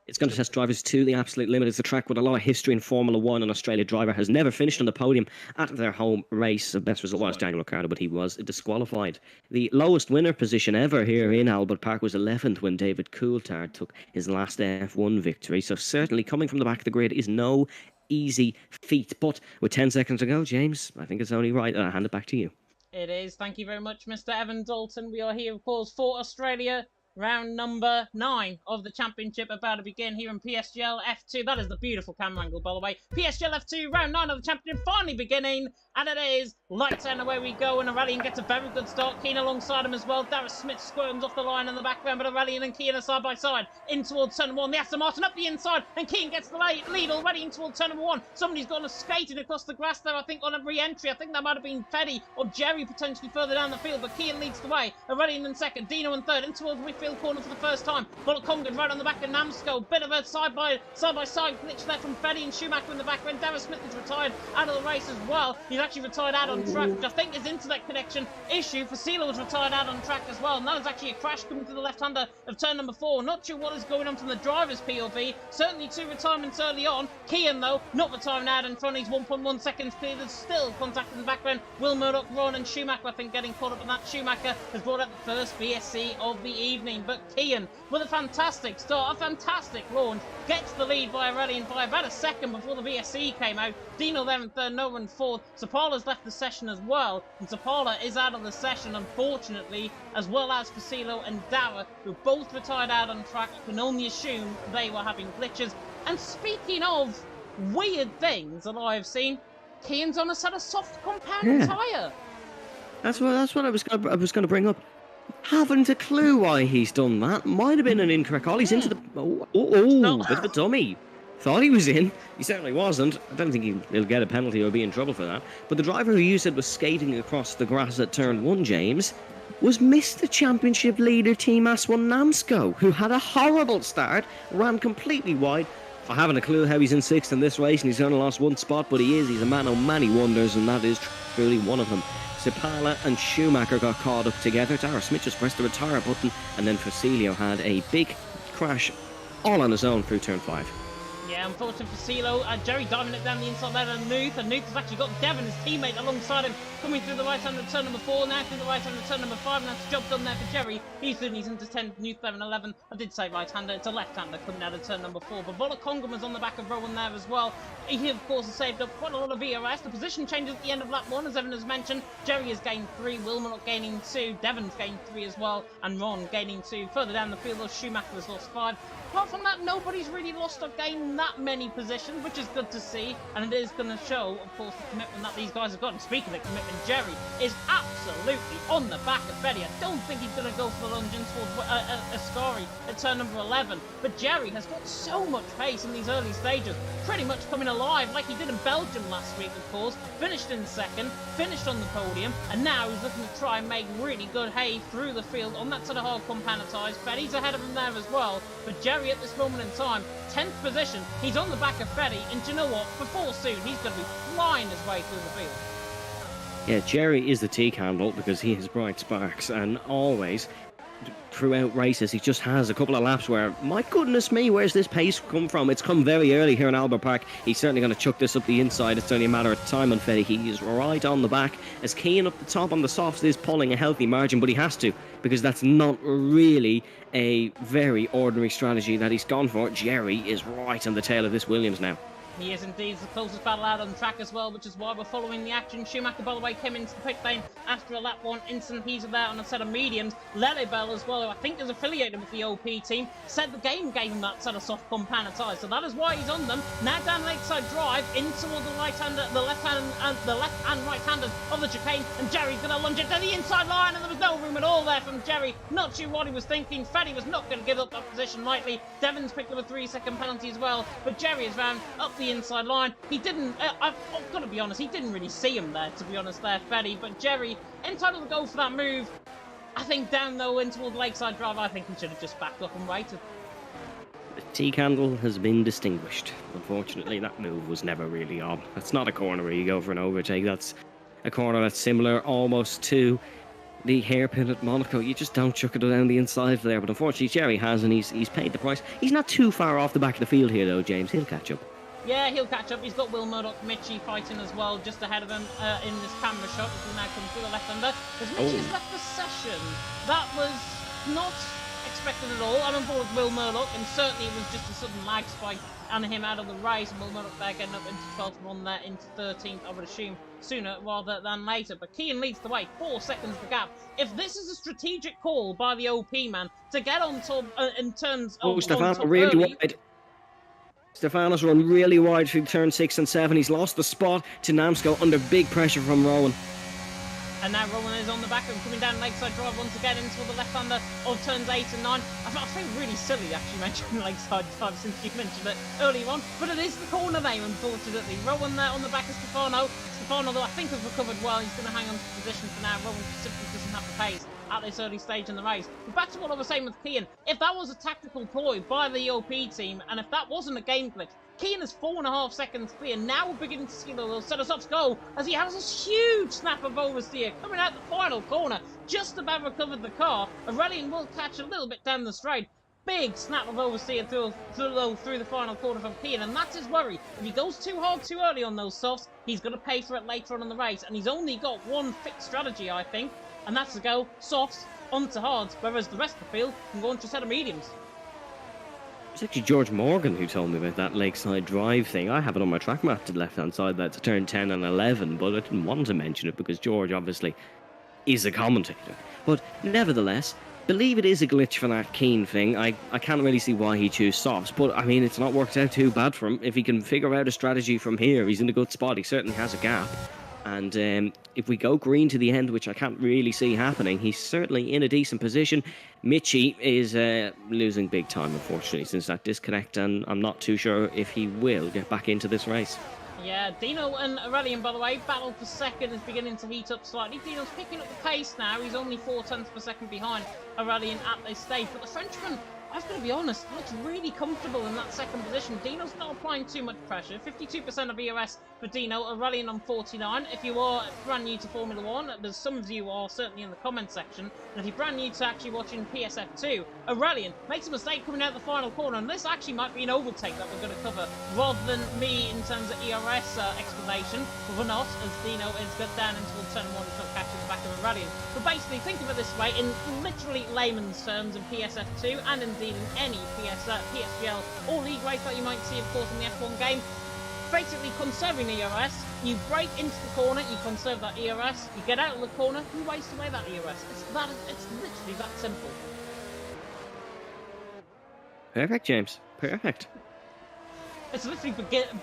It's going to test drivers to the absolute limit. It's a track with a lot of history in Formula One. An Australian driver has never finished on the podium at their home race. The best result was Daniel Ricciardo, but he was disqualified. The lowest winner position ever here in Albert Park was 11th when David Coulthard took his last F1 victory. So certainly coming from the back of the grid is no easy feat. But with 10 seconds to go, James, I think it's only right that I hand it back to you. It is. Thank you very much, Mr. Evan Dalton. We are here, of course, for Australia. Round number 9 of the championship about to begin here in PSGL F2. That is the beautiful camera angle, by the way. PSGL F2, round 9 of the championship finally beginning. And it is lights out and away we go. And Areliant gets a very good start. Keane alongside him as well. Darragh Smith squirms off the line in the background. But Areliant and Keane are side by side. In towards turn 1. The Aston Martin up the inside. And Keane gets the lead already in towards turn 1. Somebody's gone skating across the grass there, I think, on a re-entry. I think that might have been Feddy or Jerry potentially further down the field. But Keane leads the way. Areliant in second. Dino in third. In towards midfield corner for the first time. Congan right on the back of Namsco. Bit of a side by side glitch there from Feddy and Schumacher in the back end. Darragh Smith is retired out of the race as well. He's actually retired out on track, which I think is internet connection issue. Fasilo was retired out on track as well. And that is actually a crash coming to the left-hander of turn number 4. Not sure what is going on from the driver's POV. Certainly 2 retirements early on. Kian, though, not retiring out in front. He's 1.1 seconds clear. There's still contact in the background. Will Murdoch, Ron and Schumacher, I think, getting caught up in that. Schumacher has brought out the first VSC of the evening. But Kian, with a fantastic start, a fantastic launch, gets the lead by Areliant by about a second before the VSC came out. Dino there in third, Noah in fourth. Zapala's left the session as well, and Zapala is out of the session, unfortunately, as well as Fasilo and Darragh, who both retired out on track. You can only assume they were having glitches. And speaking of weird things that I've seen, Kian's on a set of soft compound tyre. That's what I was going to bring up. Haven't a clue why he's done that. Might have been an incorrect call. He's into the... bit of a dummy. thought he was in. He certainly wasn't. I don't think he'll get a penalty or be in trouble for that. But the driver who you said was skating across the grass at turn 1, James, was Mr. Championship leader Team S1 Namsco, who had a horrible start, ran completely wide. I haven't a clue how he's in 6th in this race, and he's only lost 1 spot, but he is. He's a man of many wonders, and that is truly one of them. Sipala and Schumacher got caught up together. Dara Smith just pressed the retire button, and then Facilio had a big crash all on his own through turn 5. Yeah, unfortunate for CeeLo. Jerry diving it down the inside there and Nuth has actually got Devon, his teammate, alongside him, coming through the right hand of turn number 4, now through the right hand of turn number 5, and that's a job done there for Jerry. He's into 10, Nuth 11. I did say right-hander, it's a left-hander coming out of turn number 4, but Volokongam was on the back of Rowan there as well. He, of course, has saved up quite a lot of VRS. The position changes at the end of lap 1, as Evan has mentioned. Jerry has gained 3, Wilmot gaining 2, Devon's gained 3 as well, and Ron gaining 2. Further down the field, Schumacher has lost 5. Apart from that, nobody's really lost or gained that many positions, which is good to see, and it is going to show, of course, the commitment that these guys have got. And speaking of commitment, Jerry is absolutely on the back of Betty. I don't think he's going to go for the lunge in towards Ascari at turn number 11, but Jerry has got so much pace in these early stages, pretty much coming alive like he did in Belgium last week, of course. Finished in 2nd, finished on the podium, and now he's looking to try and make really good hay through the field on that sort of hard companatized. Betty's ahead of him there as well, but Jerry at this moment in time, 10th position, he's on the back of Fetty, and do you know what? Before soon, he's going to be flying his way through the field. Yeah, Jerry is the tea candle because he has bright sparks, and always, throughout races, he just has a couple of laps where, my goodness me, where's this pace come from? It's come very early here in Albert Park. He's certainly going to chuck this up the inside. It's only a matter of time on Fetty. He is right on the back, as Keane up the top on the softs is pulling a healthy margin, but he has to, because that's not really a very ordinary strategy that he's gone for. Jerry is right on the tail of this Williams now. He is indeed the closest battle out on track as well, which is why we're following the action. Schumacher, by the way, came into the pit lane after a lap 1 instant. He's there on a set of mediums. Lelebel as well, who I think is affiliated with the OP team, said the game gave him that sort of soft companatized, so that is why he's on them. Now down Lakeside Drive into the right-hander, the left and right-handers of the chicane, and Jerry's going to lunge it to the inside line, and there was no room at all there from Jerry. Not sure what he was thinking. Fetty was not going to give up that position lightly. Devon's picked up a 3-second penalty as well, but Jerry is round up the inside line. He didn't, I've got to be honest, he didn't really see him there, to be honest, there, Fetty, but Jerry, entitled to go for that move. I think down though in toward Lakeside Drive, I think he should have just backed up and waited. The tea candle has been distinguished. Unfortunately, that move was never really on. That's not a corner where you go for an overtake. That's a corner that's similar almost to the hairpin at Monaco. You just don't chuck it down the inside there. But unfortunately, Jerry has, and he's paid the price. He's not too far off the back of the field here, though, James. He'll catch up. Yeah, he'll catch up. He's got Will Murdoch, Mitchie fighting as well, just ahead of him in this camera shot, which will now come through the left-hander. As Mitchie's left the session, that was not expected at all. I'm on board with Will Murdoch, and certainly it was just a sudden lag spike and him out of the race, and Will Murdoch there getting up into 12th, Ron there into 13th, I would assume, sooner rather than later. But Keane leads the way, 4 seconds the gap. If this is a strategic call by the OP man to get on top in terms of Stefano really wide. Stefano's run really wide through turn 6 and 7. He's lost the spot to Namsco under big pressure from Rowan. And now Rowan is on the back of him, coming down Lakeside Drive once again into the left-hander of turns 8 and 9. I feel really silly actually mentioning Lakeside Drive since you mentioned it earlier on, but it is the corner name, unfortunately. Rowan there on the back of Stefano. Stefano, though, I think has recovered well. He's going to hang on to position for now. Rowan simply doesn't have the pace at this early stage in the race. But back to what I was saying with Keane, if that was a tactical ploy by the OP team, and if that wasn't a game glitch, Keane is 4.5 seconds clear. Now we're beginning to see the set us up go as he has this huge snap of oversteer coming out the final corner. Just about recovered the car. Areliant will catch a little bit down the straight. Big snap of oversteer through the final corner from Keane, and that's his worry. If he goes too hard too early on those softs, he's going to pay for it later on in the race, and he's only got one fixed strategy, I think, and that's to go softs onto hards, whereas the rest of the field can go onto a set of mediums. It's actually George Morgan who told me about that Lakeside Drive thing. I have it on my track map to the left-hand side, that's turn 10 and 11, but I didn't want to mention it because George obviously is a commentator. But nevertheless, believe it is a glitch for that Keane thing. I can't really see why he chose softs, but I mean, it's not worked out too bad for him. If he can figure out a strategy from here, he's in a good spot. He certainly has a gap. And if we go green to the end, which I can't really see happening, he's certainly in a decent position. Mitchie is losing big time, unfortunately, since that disconnect, and I'm not too sure if he will get back into this race. Yeah, Dino and Areliant, by the way, battle for second is beginning to heat up slightly. Dino's picking up the pace now. He's only 4 tenths per second behind Areliant at this stage. But the Frenchman, I've got to be honest, looks really comfortable in that second position. Dino's not applying too much pressure. 52% of EOS for Dino, Areliant on 49. If you are brand new to Formula 1, there's some of you are certainly in the comment section. And if you're brand new to actually watching PSF2, Areliant makes a mistake coming out the final corner. And this actually might be an overtake that we're going to cover rather than me in terms of ERS explanation. But we're not, as Dino is got down into turn 1 until catching the back of Areliant. But basically, think of it this way, in literally layman's terms in PSF2 and indeed in any PSGL or league race that you might see, of course, in the F1 game, basically conserving ERS, you break into the corner, you conserve that ERS, you get out of the corner, you waste away that ERS. It's literally that simple. Perfect, James. Perfect. It's literally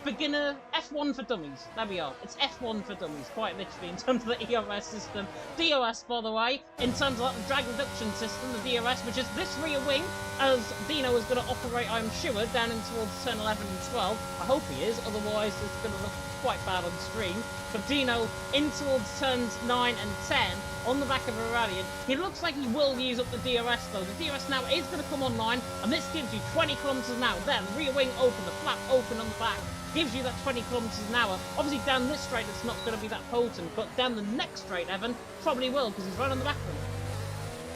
beginner F1 for dummies. There we are. It's F1 for dummies, quite literally, in terms of the ERS system. DRS, by the way, in terms of the drag reduction system, the DRS, which is this rear wing, as Dino is going to operate, I'm sure, down in towards turn 11 and 12. I hope he is, otherwise it's going to look quite bad on stream. But Dino in towards turns 9 and 10 on the back of Areliant. He looks like he will use up the DRS though. The DRS now is going to come online, and this gives you 20 kilometers an hour. Then rear wing open, the flap open on the back, gives you that 20 kilometers an hour. Obviously down this straight it's not going to be that potent, but down the next straight, Evan, probably will, because he's right on the back of him.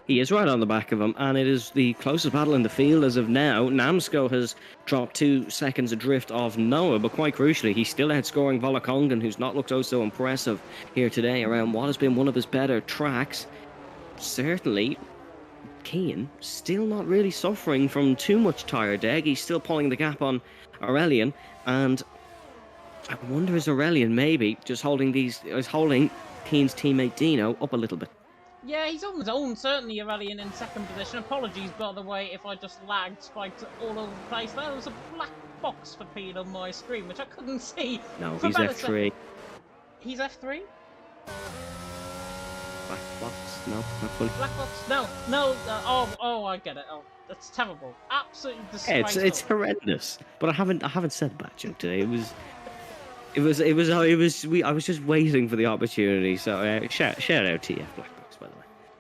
He is right on the back of him, and it is the closest battle in the field as of now. Namsco has dropped 2 seconds adrift of Noah, but quite crucially, he's still outscoring Volakongan, who's not looked so impressive here today around what has been one of his better tracks. Certainly, Kean still not really suffering from too much tire deg. He's still pulling the gap on Arelian, and I wonder is Arelian maybe just holding Kean's teammate Dino up a little bit. Yeah, he's on his own, certainly Areliant in second position. Apologies, by the way, if I just lagged, spiked all over the place. There was a black box for Pete on my screen, which I couldn't see. No, he's F3. He's F3? Black box? No, not fully. Black box? No, oh, I get it. Oh, that's terrible. Absolutely disgraceful. It's horrendous. But I haven't said that joke today. I was just waiting for the opportunity. So shout out to you, Black Box, by the way.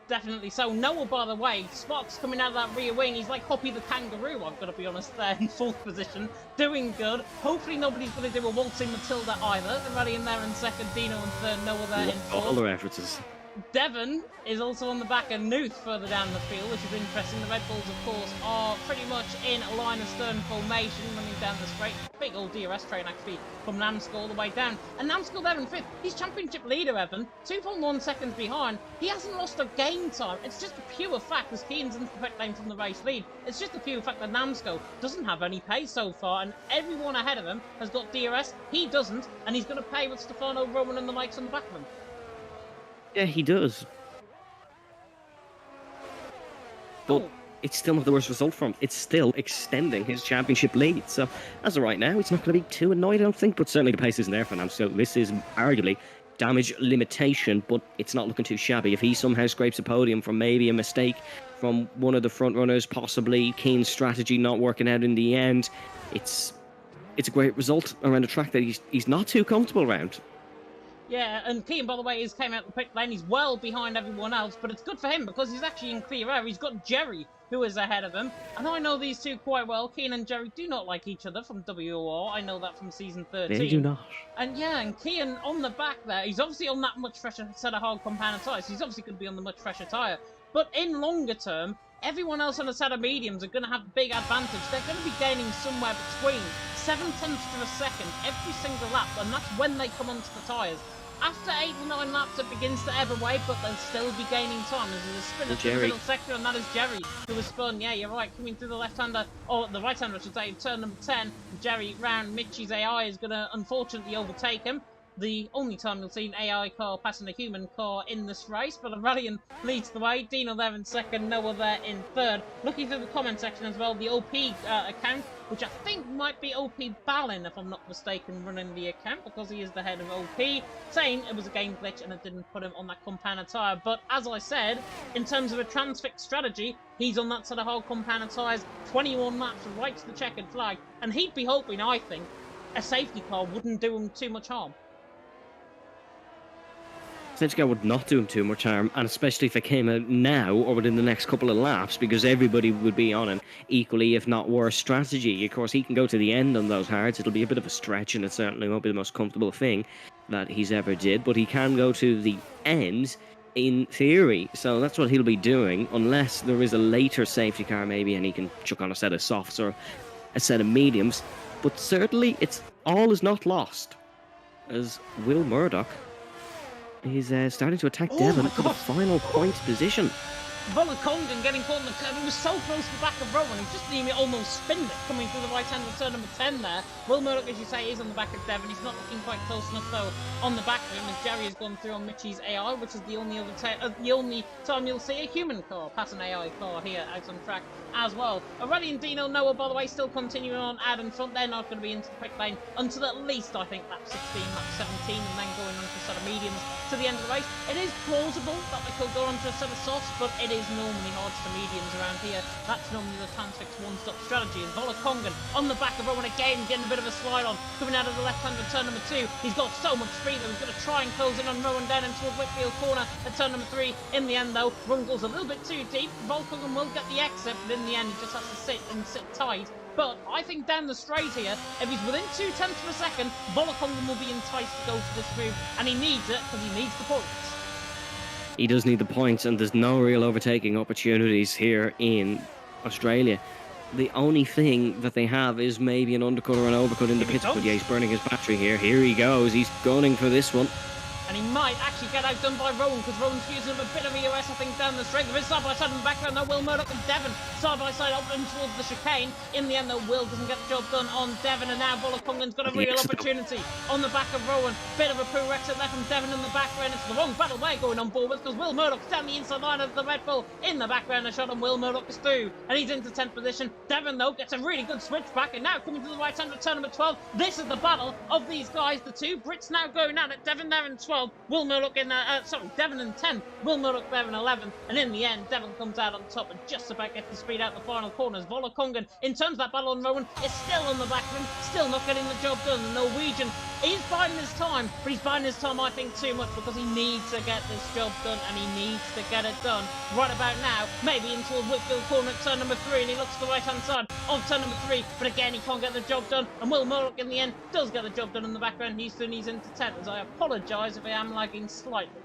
Definitely. So Noah, by the way, Sparks coming out of that rear wing. He's like Hoppy the Kangaroo, I've got to be honest, there in 4th position. Doing good. Hopefully nobody's going to do a waltzing Matilda either. Areliant there in second, Dino in third, Noah there in fourth. All the references. Devon is also on the back of Nuth further down the field, which is interesting. The Red Bulls, of course, are pretty much in a line of stern formation running down the straight. Big old DRS train, actually, from Namskull all the way down. And Namskull there in 5th. He's championship leader, Evan. 2.1 seconds behind. He hasn't lost a game time. It's just a pure fact, as Keane's in the correct lane from the race lead. It's just a pure fact that Namskull doesn't have any pace so far, and everyone ahead of him has got DRS. He doesn't, and he's going to pay with Stefano, Roman, and the likes on the back of him. Yeah, he does. But it's still not the worst result from him. It's still extending his championship lead. So, as of right now, he's not going to be too annoyed, I don't think. But certainly the pace isn't there for him. So this is arguably damage limitation, but it's not looking too shabby. If he somehow scrapes a podium from maybe a mistake from one of the front runners, possibly Keane's strategy not working out in the end, it's a great result around a track that he's not too comfortable around. Yeah, and Keane, by the way, came out the pit lane. He's well behind everyone else, but it's good for him because he's actually in clear air. He's got Jerry, who is ahead of him. And I know these two quite well. Keane and Jerry do not like each other from WOR. I know that from season 13. They do not. And yeah, and Keane on the back there, he's obviously on that much fresher set of hard compound tyres. He's obviously going to be on the much fresher tyre. But in longer term, everyone else on a set of mediums are going to have a big advantage. They're going to be gaining somewhere between 7 tenths to a second every single lap, and that's when they come onto the tyres. After 8 to 9 laps, it begins to ebb away, but they'll still be gaining time. There's a spinner through the middle sector, and that is Jerry, who was spun. Yeah, you're right, coming through the left-hander, or the right-hander, I should say, turn number 10. Jerry round Mitchie's AI is going to, unfortunately, overtake him. The only time you'll see an AI car passing a human car in this race, but Areliant leads the way. Dino there in second, Noah there in third. Looking through the comment section as well, the OP account, which I think might be OP Balin, if I'm not mistaken, running the account, because he is the head of OP, saying it was a game glitch and it didn't put him on that compound attire. But as I said, in terms of a transfix strategy, he's on that sort of whole compound attires, 21 laps right to the checkered flag, and he'd be hoping, I think, a safety car wouldn't do him too much harm. Safety car would not do him too much harm, and especially if it came out now or within the next couple of laps, because everybody would be on an equally, if not worse, strategy. Of course, he can go to the end on those hards. It'll be a bit of a stretch, and it certainly won't be the most comfortable thing that he's ever did, but he can go to the end in theory. So that's what he'll be doing, unless there is a later safety car maybe, and he can chuck on a set of softs or a set of mediums. But certainly, all is not lost, as Will Murdoch is starting to attack Devon for the final point position. Volakongan getting caught in the curve. He was so close to the back of Rowan. He just nearly almost spinned it coming through the right hand of turn number 10 there. Will Murdoch, as you say, is on the back of Devon. He's not looking quite close enough, though, on the back of him, as Jerry has gone through on Mitchie's AI, which is the only time you'll see a human car pass an AI car here out on track as well. Areliant, Dino, Noah, by the way, still continuing on out in front. They're not going to be into the quick lane until at least, I think, lap 16, lap 17, and then going on to a set of mediums to the end of the race. It is plausible that they could go on to a set of softs, but it is normally hard to mediums around here. That's normally the transfix one-stop strategy. And Volakongan on the back of Rowan again, getting a bit of a slide on, coming out of the left hand of turn number 2. He's got so much speed that he's going to try and close in on Rowan down into a Whitfield corner at turn number 3. In the end, though, Rowan goes a little bit too deep. Volakongan will get the exit, but in the end, he just has to sit tight. But I think down the straight here, if he's within 0.2 of a second, Volakongan will be enticed to go for this move, and he needs it because he needs the points. He does need the points, and there's no real overtaking opportunities here in Australia. The only thing that they have is maybe an undercut or an overcut in the pits, but yeah, he's burning his battery here. Here he goes, he's gunning for this one. And he might actually get outdone by Rowan, because Rowan's using a bit of EOS, I think, down the straight. There is side-by-side in the background, though. Will Murdoch and Devon side-by-side up and towards the chicane. In the end, though, Will doesn't get the job done on Devon, and now Volakongan's got a real opportunity on the back of Rowan. Bit of a poo exit there from Devon in the background. It's the wrong battle they're going on board with, because Will Murdoch's down the inside line of the Red Bull. In the background, a shot on Will Murdoch is through, and he's into 10th position. Devon, though, gets a really good switch back, and now coming to the right hand of turn number 12. This is the battle of these guys. The two Brits now going at it. Devon there in 12, Will Murdoch in Devon in 10, Will Murdoch there in 11, and in the end, Devon comes out on top and just about gets the speed out the final corners. Volakongan, in terms of that battle on Rowan, is still on the back of him, still not getting the job done. The Norwegian is biding his time, but he's biding his time, I think, too much, because he needs to get this job done, and he needs to get it done right about now. Maybe into a Whitfield corner at turn number 3, and he looks to the right-hand side of turn number 3, but again, he can't get the job done, and Will Murdoch, in the end, does get the job done in the background. He's into 10th, as I apologise if I am lagging slightly.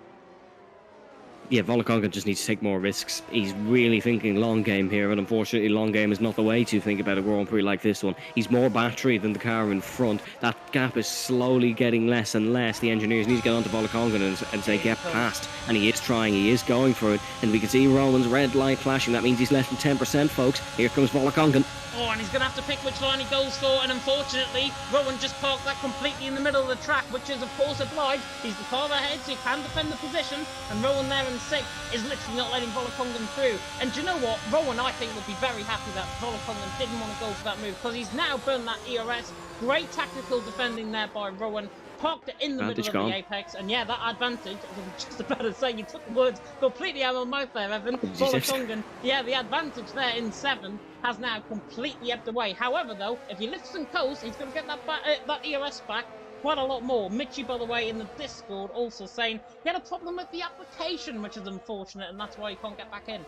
Yeah, Volakongan just needs to take more risks. He's really thinking long game here, and unfortunately long game is not the way to think about a Grand Prix like this one. He's more battery than the car in front. That gap is slowly getting less and less. The engineers need to get onto Volakongan and say, get past. And he is trying, he is going for it. And we can see Rowan's red light flashing. That means he's less than 10%, folks. Here comes Volakongan. Oh, and he's going to have to pick which line he goes for, and unfortunately, Rowan just parked that completely in the middle of the track, which is, of course, obliged. He's the car ahead, so he can defend the position, and Rowan there in 6th is literally not letting Volakongan through. And do you know what? Rowan, I think, would be very happy that Volakongan didn't want to go for that move, because he's now burned that ERS. Great tactical defending there by Rowan. Parked it in the middle of the apex, and yeah, that advantage, I was just about to say, you took the words completely out of my mouth there, Evan. Volakongan, yeah, the advantage there in 7 has now completely ebbed away. However, though, if he lifts and coasts, he's going to get that ERS back quite a lot more. Mitchie, by the way, in the Discord also saying he had a problem with the application, which is unfortunate, and that's why he can't get back in.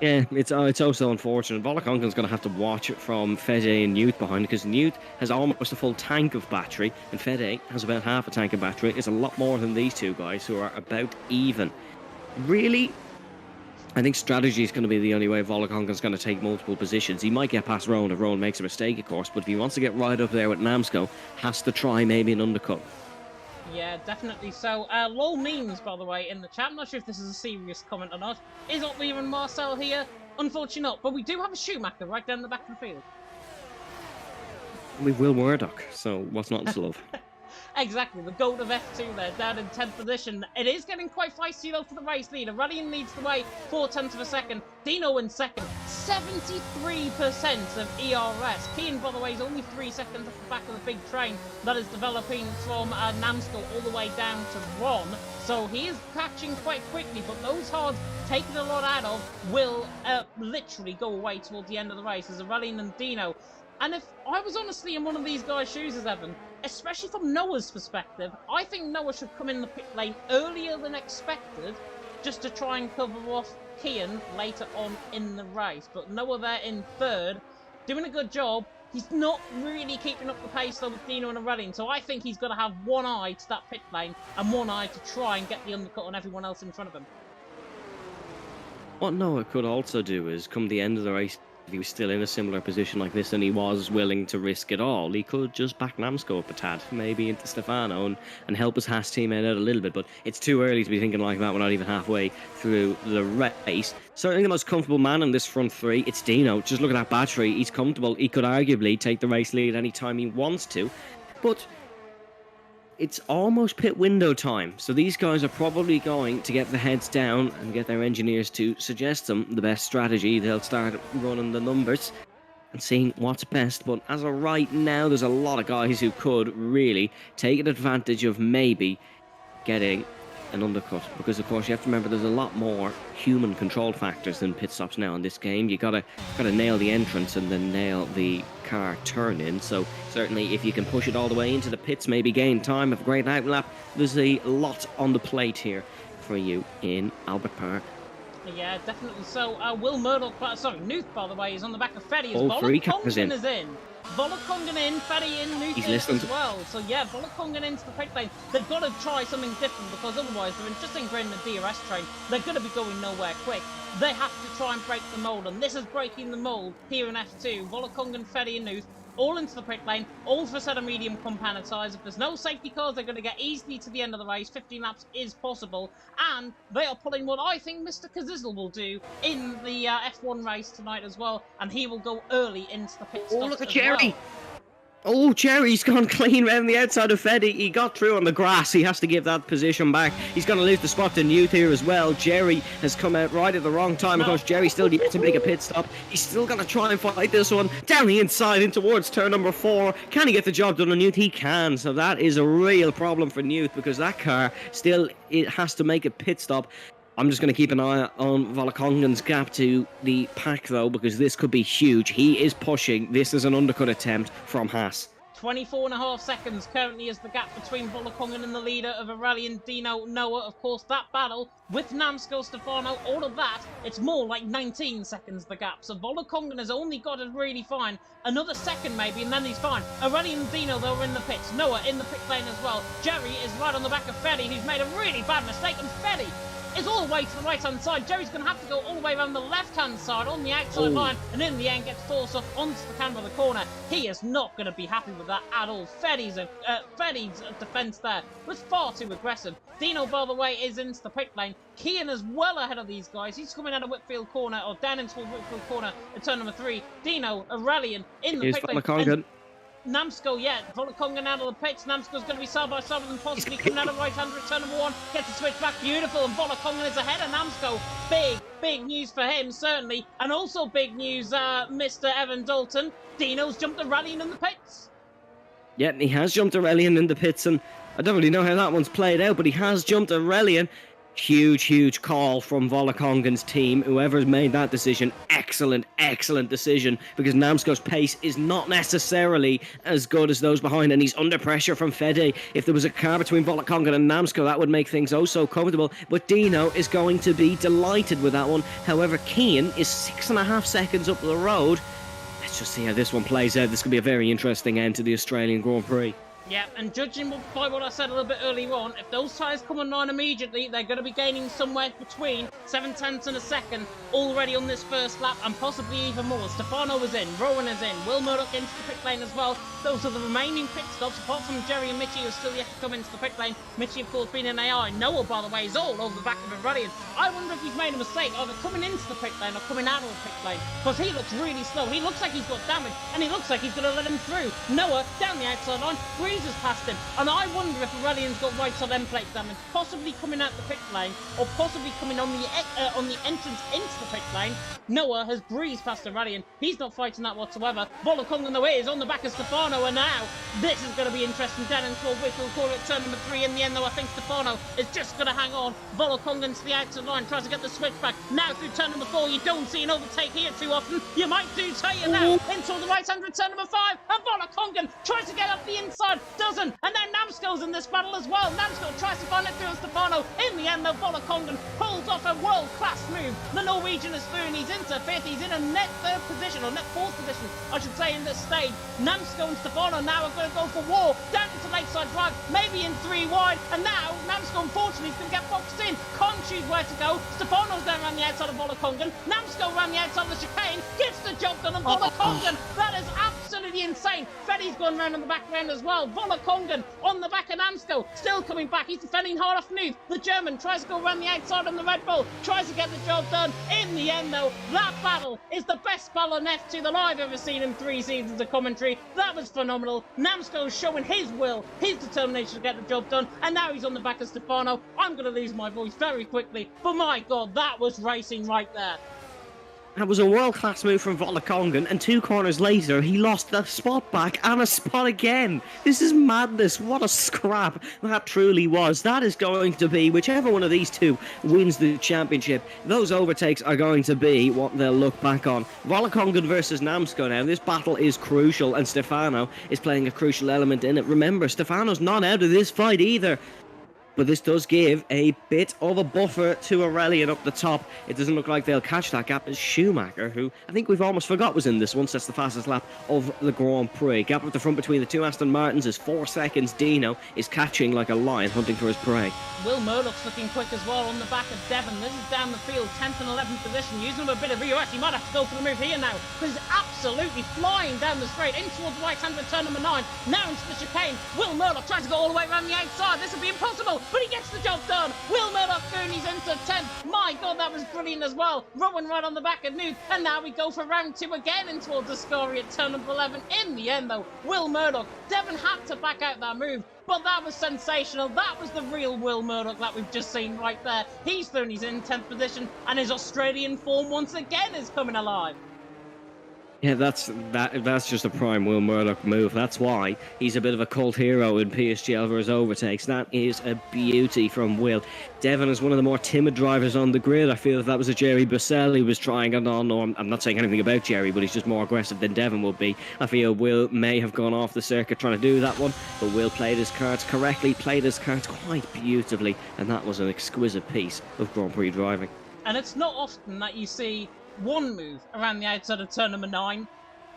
Yeah, it's also unfortunate. Volakongan's going to have to watch it from Fede and Newt behind, because Newt has almost a full tank of battery, and Fede has about half a tank of battery. It's a lot more than these two guys, who are about even. Really, I think strategy is going to be the only way Volakongan's going to take multiple positions. He might get past Rowan if Rowan makes a mistake, of course, but if he wants to get right up there with Namsco, has to try maybe an undercut. Yeah, definitely so. Lol memes, by the way, in the chat. I'm not sure if this is a serious comment or not. Is Otlier and Marcel here? Unfortunately not, but we do have a Schumacher right down the back of the field. We will Murdoch, so what's not to love? Exactly, the goat of F2 there, down in 10th position. It is getting quite feisty though for the race leader. Areliant leads the way, 4/10 of a second. Dino in second, 73% of ERS. Kian, by the way, is only 3 seconds off the back of the big train that is developing from Namsko all the way down to Ron. So he is catching quite quickly, but those hards taking a lot out of will literally go away towards the end of the race as Areliant and Dino. And if I was honestly in one of these guys' shoes as Evan, especially from Noah's perspective, I think Noah should come in the pit lane earlier than expected just to try and cover off Kian later on in the race. But Noah there in third, doing a good job. He's not really keeping up the pace though with Dino and Areliant, so I think he's got to have one eye to that pit lane and one eye to try and get the undercut on everyone else in front of him. What Noah could also do is, come the end of the race, if he was still in a similar position like this and he was willing to risk it all, he could just back Namsko up a tad, maybe into Stefano, and help his Haas teammate out a little bit. But it's too early to be thinking like that. We're not even halfway through the race. Certainly the most comfortable man in this front three, it's Dino. Just look at that battery. He's comfortable. He could arguably take the race lead any time he wants to. But it's almost pit window time, so these guys are probably going to get the heads down and get their engineers to suggest them the best strategy. They'll start running the numbers and seeing what's best. But as of right now, there's a lot of guys who could really take advantage of maybe getting an undercut, because of course you have to remember there's a lot more human controlled factors than pit stops now in this game. You gotta nail the entrance and then nail the car turn in. So certainly if you can push it all the way into the pits, maybe gain time, have a great outlap, there's a lot on the plate here for you in Albert Park. Yeah, definitely. So Will Murdoch, Nuth, by the way, is on the back of Fetty as All three Volokongen in. is in. Volokongen in, Fetty in, Nuth in as well. So yeah, Volokongen into the pit lane. They've got to try something different, because otherwise they're just ingrained in the DRS train. They're going to be going nowhere quick. They have to try and break the mold, and this is breaking the mold here in F2. Volokongen, Fetty and Nuth all into the pit lane, all for a set of medium compounded tyres. If there's no safety cars, they're going to get easily to the end of the race. 15 laps is possible, and they are pulling what I think Mr. Kazizel will do in the F1 race tonight as well, and he will go early into the pit stops. Oh, look at as Jerry! Well. Oh, Jerry's gone clean round the outside of Fetty. He got through on the grass. He has to give that position back. He's going to lose the spot to Nuth here as well. Jerry has come out right at the wrong time. Of course, Jerry still needs to make a pit stop. He's still going to try and fight this one. Down the inside in towards turn number 4. Can he get the job done on Nuth? He can. So that is a real problem for Nuth, because that car still it has to make a pit stop. I'm just going to keep an eye on Volokongen's gap to the pack, though, because this could be huge. He is pushing. This is an undercut attempt from Haas. 24.5 seconds currently is the gap between Volokongen and the leader of Areliant, Dino, Noah. Of course, that battle with Namsko, Stefano, all of that, it's more like 19 seconds the gap. So Volokongen has only got to really find another second maybe, and then he's fine. Areliant and Dino, though, are in the pits. Noah in the pit lane as well. Jerry is right on the back of Fetty, who's made a really bad mistake, and Fetty is all the way to the right-hand side. Jerry's going to have to go all the way around the left-hand side on the outside line, and in the end gets forced off onto the camber of the corner. He is not going to be happy with that at all. Fetty's defence there was far too aggressive. Dino, by the way, is into the pit lane. Kian is well ahead of these guys. He's coming out of Whitfield corner, or down into Whitfield corner at turn number 3. Dino, Areliant in the pit lane. Namsko, yeah, Volokongen out of the pits. Namsko's going to be side by side with them, possibly coming out of right-hand return number 1. Gets the switch back, beautiful, and Volokongen is ahead of Namsko. Big news for him, certainly. And also big news, Mr. Evan Dalton. Dino's jumped Areliant in the pits. Yeah, he has jumped Areliant in the pits, and I don't really know how that one's played out, but he has jumped Areliant. Huge call from Volokongen's team. Whoever's made that decision, excellent decision, because Namsko's pace is not necessarily as good as those behind, and he's under pressure from Fede. If there was a car between Volokongen and Namsko, that would make things oh so comfortable, but Dino is going to be delighted with that one. However, Kian is 6.5 seconds up the road. Let's just see how this one plays out. This could be a very interesting end to the Australian Grand Prix. Yeah, and judging by what I said a little bit earlier on, if those tyres come online immediately, they're going to be gaining somewhere between 7/10 and a second already on this first lap, and possibly even more. Stefano is in, Rowan is in, Will Murdoch into the pit lane as well. Those are the remaining pit stops, apart from Jerry and Mitchie, who are still yet to come into the pit lane. Mitchie, of course, being an AI. Noah, by the way, is all over the back of Areliant. I wonder if he's made a mistake, either coming into the pit lane or coming out of the pit lane, because he looks really slow. He looks like he's got damage, and he looks like he's going to let him through. Noah, down the outside line, breezes past him. And I wonder if Areliant's got right side end plate damage, possibly coming out the pit lane, or possibly coming on the entrance into the pit lane. Noah has breezed past Areliant. He's not fighting that whatsoever. Volakongan, though, is on the back of Stefano, and now this is going to be interesting down into a Whittle corner at turn number 3. In the end, though, I think Stefano is just going to hang on. Volakongan to the outside line, tries to get the switch back. Now through turn number 4, you don't see an overtake here too often. You might do tell you now. Into the right hand turn number 5, and Volakongan tries to get up the inside, doesn't, and then Namsko's in this battle as well. Namsko tries to find it through Stefano. In the end, though, Volakongan pulls off a world-class move. The Norwegian is through, and he's into 5th. He's in a net 3rd position, or net 4th position, I should say, in this stage. Namsko and Stefano now are going to go for war down into Lakeside Drive, maybe in 3 wide, and now Namsko, unfortunately, is going to get boxed in. Can't choose where to go. Stefano's down around the outside of Volakongan. Namsko around the outside of the chicane, gets the job done, and Volakongan, that is absolutely insane. Fetty's going round on the back round as well. Volakongan on the back of Namsko, still coming back. He's defending hard off Nuth. The German tries to go around the outside on the Red Bull, tries to get the job done. In the end, though, that battle is the best battle on F2 that I've ever seen in 3 seasons of commentary. That was phenomenal. Namsko's showing his will, his determination to get the job done, and now he's on the back of Stefano. I'm going to lose my voice very quickly, but my God, that was racing right there. That was a world-class move from Volakongan, and 2 corners later, he lost the spot back and a spot again. This is madness. What a scrap that truly was. That is going to be, whichever one of these two wins the championship, those overtakes are going to be what they'll look back on. Volakongan versus Namsko now. This battle is crucial, and Stefano is playing a crucial element in it. Remember, Stefano's not out of this fight either. But this does give a bit of a buffer to Areliant up the top. It doesn't look like they'll catch that gap as Schumacher, who I think we've almost forgot was in this one, sets the fastest lap of the Grand Prix. Gap up the front between the 2 Aston Martins is 4 seconds. Dino is catching like a lion, hunting for his prey. Will Murdoch's looking quick as well on the back of Devon. This is down the field, 10th and 11th position, using a bit of EOS. He might have to go for the move here now, because he's absolutely flying down the straight, in towards the right-hand with turn number 9. Now into the chicane. Will Murdoch tries to go all the way around the outside. This will be impossible, but he gets the job done. Will Murdoch through, and he's into 10th. My God, that was brilliant as well. Rowan right on the back of Nuth, and now we go for round 2 again in towards the Scoria at turn number 11. In the end, though, Will Murdoch, Devon had to back out that move, but that was sensational. That was the real Will Murdoch that we've just seen right there. He's through, and he's in 10th position, and his Australian form once again is coming alive. Yeah, that's just a prime Will Murdoch move. That's why he's a bit of a cult hero in PSGL for his overtakes. That is a beauty from Will. Devon is one of the more timid drivers on the grid. I feel if that was a Jerry Bussell he was trying it on, or I'm not saying anything about Jerry, but he's just more aggressive than Devon will be. I feel Will may have gone off the circuit trying to do that one, but Will played his cards correctly, played his cards quite beautifully, and that was an exquisite piece of Grand Prix driving. And it's not often that you see one move around the outside of turn number 9.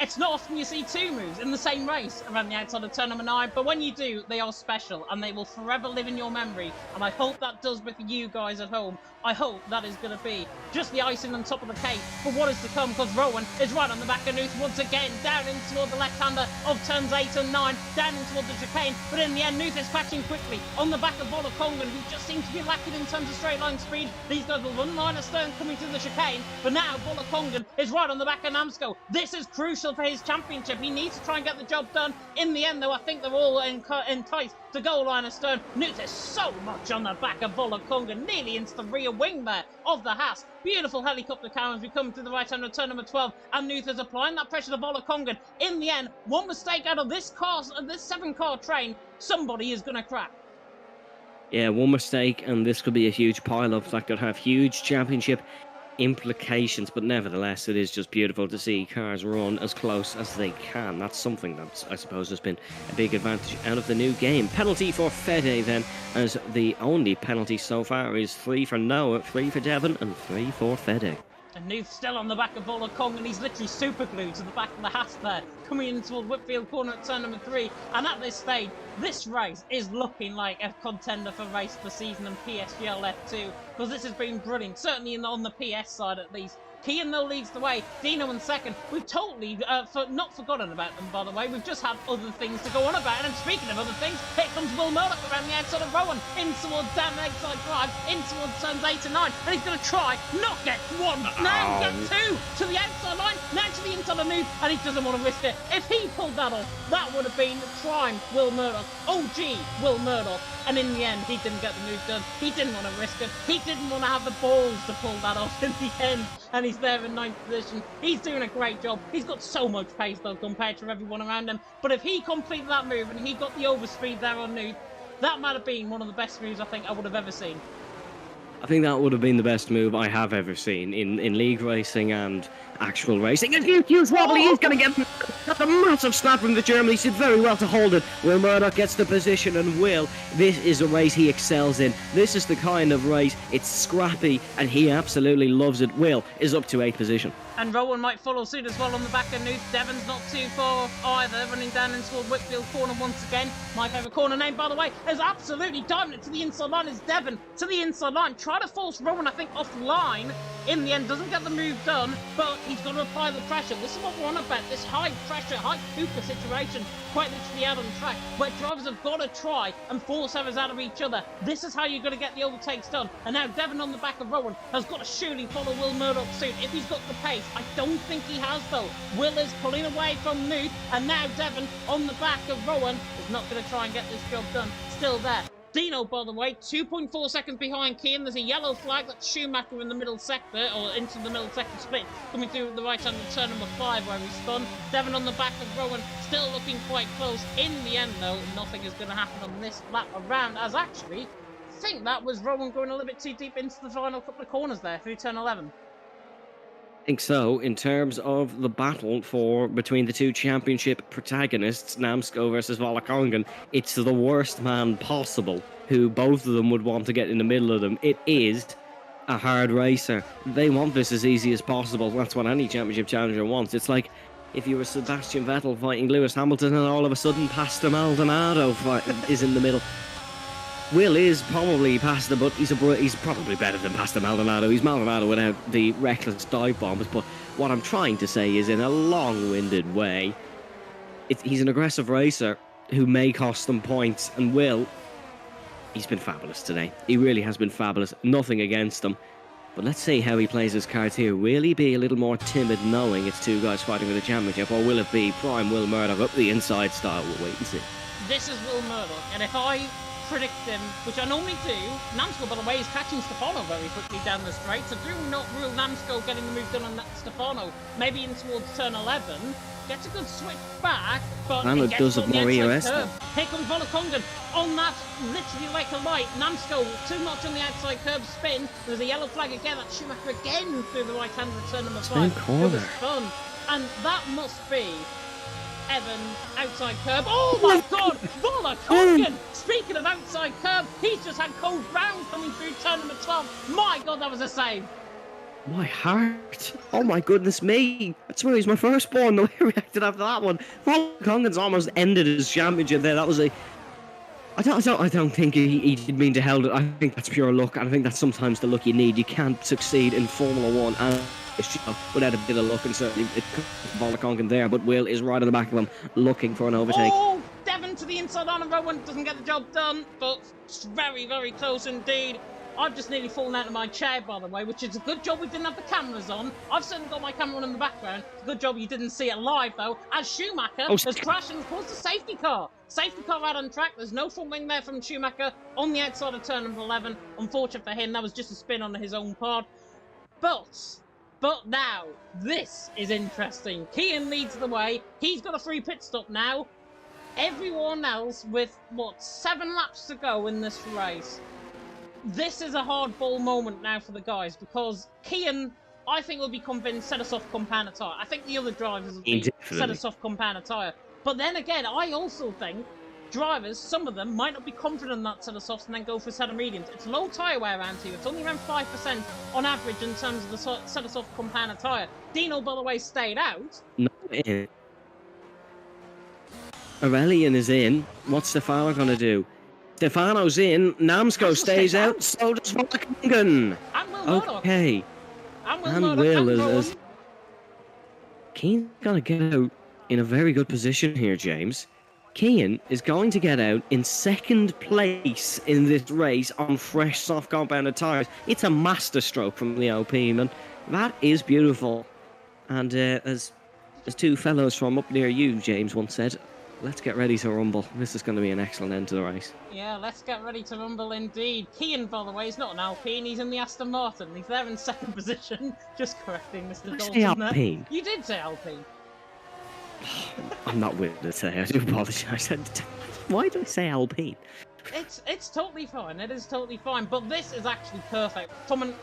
It's not often you see 2 moves in the same race around the outside of turn number 9, but when you do, they are special, and they will forever live in your memory, and I hope that does with you guys at home. I hope that is going to be just the icing on top of the cake for what is to come, because Rowan is right on the back of Nuth once again, down in toward the left-hander of turns 8 and 9, down in toward the chicane, but in the end, Nuth is catching quickly on the back of Volakongan, who just seems to be lacking in terms of straight line speed. These guys will run line astern coming through the chicane, but now Volakongan is right on the back of Namsko. This is crucial for his championship. He needs to try and get the job done. In the end, though, I think they're all enticed to goal line astern. Nuth is so much on the back of Volakongan, nearly into the rear wing there of the Haas. Beautiful helicopter cam as we come to the right hand of turn number 12, and Nuth is applying that pressure to Volakongan. In the end, one mistake out of this 7-car train, somebody is going to crack. Yeah, one mistake, and this could be a huge pile-up that could have huge championship implications, but nevertheless it is just beautiful to see cars run as close as they can. That's something that I suppose has been a big advantage out of the new game. Penalty for Fede then, as the only penalty so far is 3 for Noah, 3 for Devon and 3 for Fede. And Nuth still on the back of Volakongan. He's literally super glued to the back of the Haas there, coming in toward Whitfield corner at turn number 3. And at this stage, this race is looking like a contender for race of the season in PSGL F2, because this has been brilliant, certainly on the PS side at least. Kian though leads the way. Dino in second. We've totally not forgotten about them, by the way. We've just had other things to go on about. And speaking of other things, here comes Will Murdoch around the outside of Rowan. In towards down the outside drive. In towards turns 8 and 9. And he's going to try. Not get one. Now get two. To the outside line. Now to the inside of move. And he doesn't want to risk it. If he pulled that off, that would have been prime Will Murdoch. OG Will Murdoch. And in the end, he didn't get the move done. He didn't want to risk it. He didn't want to have the balls to pull that off in the end. And he's there in 9th position. He's doing a great job. He's got so much pace, though, compared to everyone around him. But if he completed that move and he got the overspeed there on Nude, that might have been one of the best moves I think I would have ever seen. I think that would have been the best move I have ever seen in league racing and actual racing. And huge wobbly, he's going to get a massive snap from the German. He did very well to hold it. Will Murdoch gets the position, and Will, this is a race he excels in. This is the kind of race, it's scrappy, and he absolutely loves it. Will is up to 8th position. And Rowan might follow suit as well on the back of Nude. Devon's not too far either, running down into Whitfield corner once again. My favourite corner name, by the way, is absolutely diving it to the inside line. Is Devon to the inside line. Try to force Rowan, I think, offline. In the end, doesn't get the move done, but he's got to apply the pressure. This is what we're on about, this high pressure, high Cooper situation, quite literally out on track, where drivers have got to try and force others out of each other. This is how you're going to get the overtakes done. And now Devon on the back of Rowan has got to surely follow Will Murdoch soon if he's got the pace. I don't think he has, though. Will is pulling away from Nude, and now Devon on the back of Rowan is not going to try and get this job done. Still there. Dino, by the way, 2.4 seconds behind Kian. There's a yellow flag. That's Schumacher in the middle sector, or into the middle sector split, coming through the right hand of turn number 5 where he spun. Devon on the back of Rowan, still looking quite close. In the end, though, nothing is going to happen on this lap around, as actually, I think that was Rowan going a little bit too deep into the final couple of corners there through turn 11. I think so. In terms of the battle between the two championship protagonists, Namsko versus Volakongan, it's the worst man possible who both of them would want to get in the middle of them. It is a hard racer. They want this as easy as possible. That's what any championship challenger wants. It's like if you were Sebastian Vettel fighting Lewis Hamilton and all of a sudden Pastor Maldonado is in the middle. Will is probably Pastor, but he's probably better than Pastor Maldonado. He's Maldonado without the reckless dive bombs. But what I'm trying to say is, in a long-winded way, he's an aggressive racer who may cost them points. And Will, he's been fabulous today. He really has been fabulous. Nothing against him. But let's see how he plays his cards here. Will he be a little more timid knowing it's two guys fighting for the championship? Or will it be prime Will Murdoch up the inside style? We'll wait and see. This is Will Murdoch. And if I predict him, which I normally do, Namsko, by the way, is catching Stefano very quickly down the straight, so do not rule Namsko getting the move done on that Stefano. Maybe in towards turn 11, gets a good switch back, but it gets on the outside curb. Here comes Volakongan on that, literally like a light. Namsko too much on the outside curb spin. There's a yellow flag again. That's Schumacher again through the right hand of turn number 5. It was fun, and that must be Evan outside curb. Oh my God, Volakongan! Speaking of outside curb, he's just had Cole Brown coming through turn number 12. My God, that was a save. My heart. Oh my goodness me. I swear he's my firstborn. The way he reacted after that one. Volakongan's almost ended his championship there. That was a... I don't think he didn't mean to held it. I think that's pure luck, and I think that's sometimes the luck you need. You can't succeed in Formula 1 and without a bit of luck, and certainly it comes Volakongan there, but Will is right on the back of him looking for an overtake. Oh, Devon to the inside on, and Rowan doesn't get the job done, but it's very, very close indeed. I've just nearly fallen out of my chair, by the way, which is a good job we didn't have the cameras on. I've certainly got my camera on in the background. It's a good job you didn't see it live, though, as Schumacher has crashed and caused a safety car. Safety car out on track. There's no front wing there from Schumacher on the outside of turn number 11. Unfortunate for him, that was just a spin on his own part. But now, this is interesting. Kian leads the way. He's got a free pit stop now. Everyone else with, 7 laps to go in this race. This is a hardball moment now for the guys, because Kian, I think, will be convinced set a soft compound tyre. I think the other drivers will be set a soft compound tyre. But then again, I also think drivers, some of them, might not be confident in that set of softs and then go for a set of mediums. It's low tyre wear around here. It's only around 5% on average in terms of the set of soft compound tyre. Dino, by the way, stayed out. No, Areliant is in. What's Stefano going to do? Stefano's in. Namsko stays out. So does Volakongan. And Will Murdoch. Okay. And Will, as Keane's going to get out in a very good position here, James. Keane is going to get out in second place in this race on fresh soft compounded tyres. It's a masterstroke from the OP, man. That is beautiful. And as two fellows from up near you, James, once said, let's get ready to rumble. This is going to be an excellent end to the race. Yeah, let's get ready to rumble indeed. Keane, by the way, is not an Alpine. He's in the Aston Martin. He's there in second position. Just correcting Mr. Dalton Alpine? You did say Alpine. I'm not with it today. I do apologise. Why did I say Alpine? It's totally fine. It is totally fine. But this is actually perfect from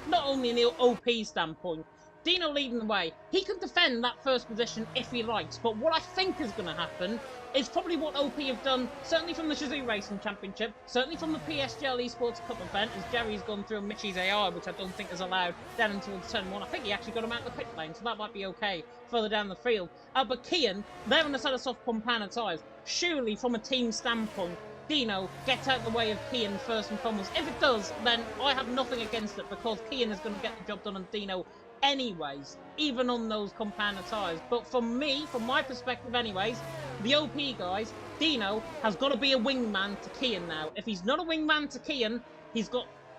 not only an OP standpoint. Dino leading the way. He could defend that first position if he likes, but what I think is going to happen is probably what OP have done, certainly from the Shazoo Racing Championship, certainly from the PSGL Esports Cup event, as Jerry's gone through Mitchie's AI, which I don't think is allowed down into turn 1. I think he actually got him out of the pit lane, so that might be okay further down the field. But Kian, they're on a set of soft compound tyres. Surely, from a team standpoint, Dino gets out the way of Kian first and foremost. If it does, then I have nothing against it, because Kian is going to get the job done on Dino anyways, even on those compound tyres. But for me, from my perspective anyways, the OP guys, Dino has got to be a wingman to Kian now. If he's not a wingman to Kian,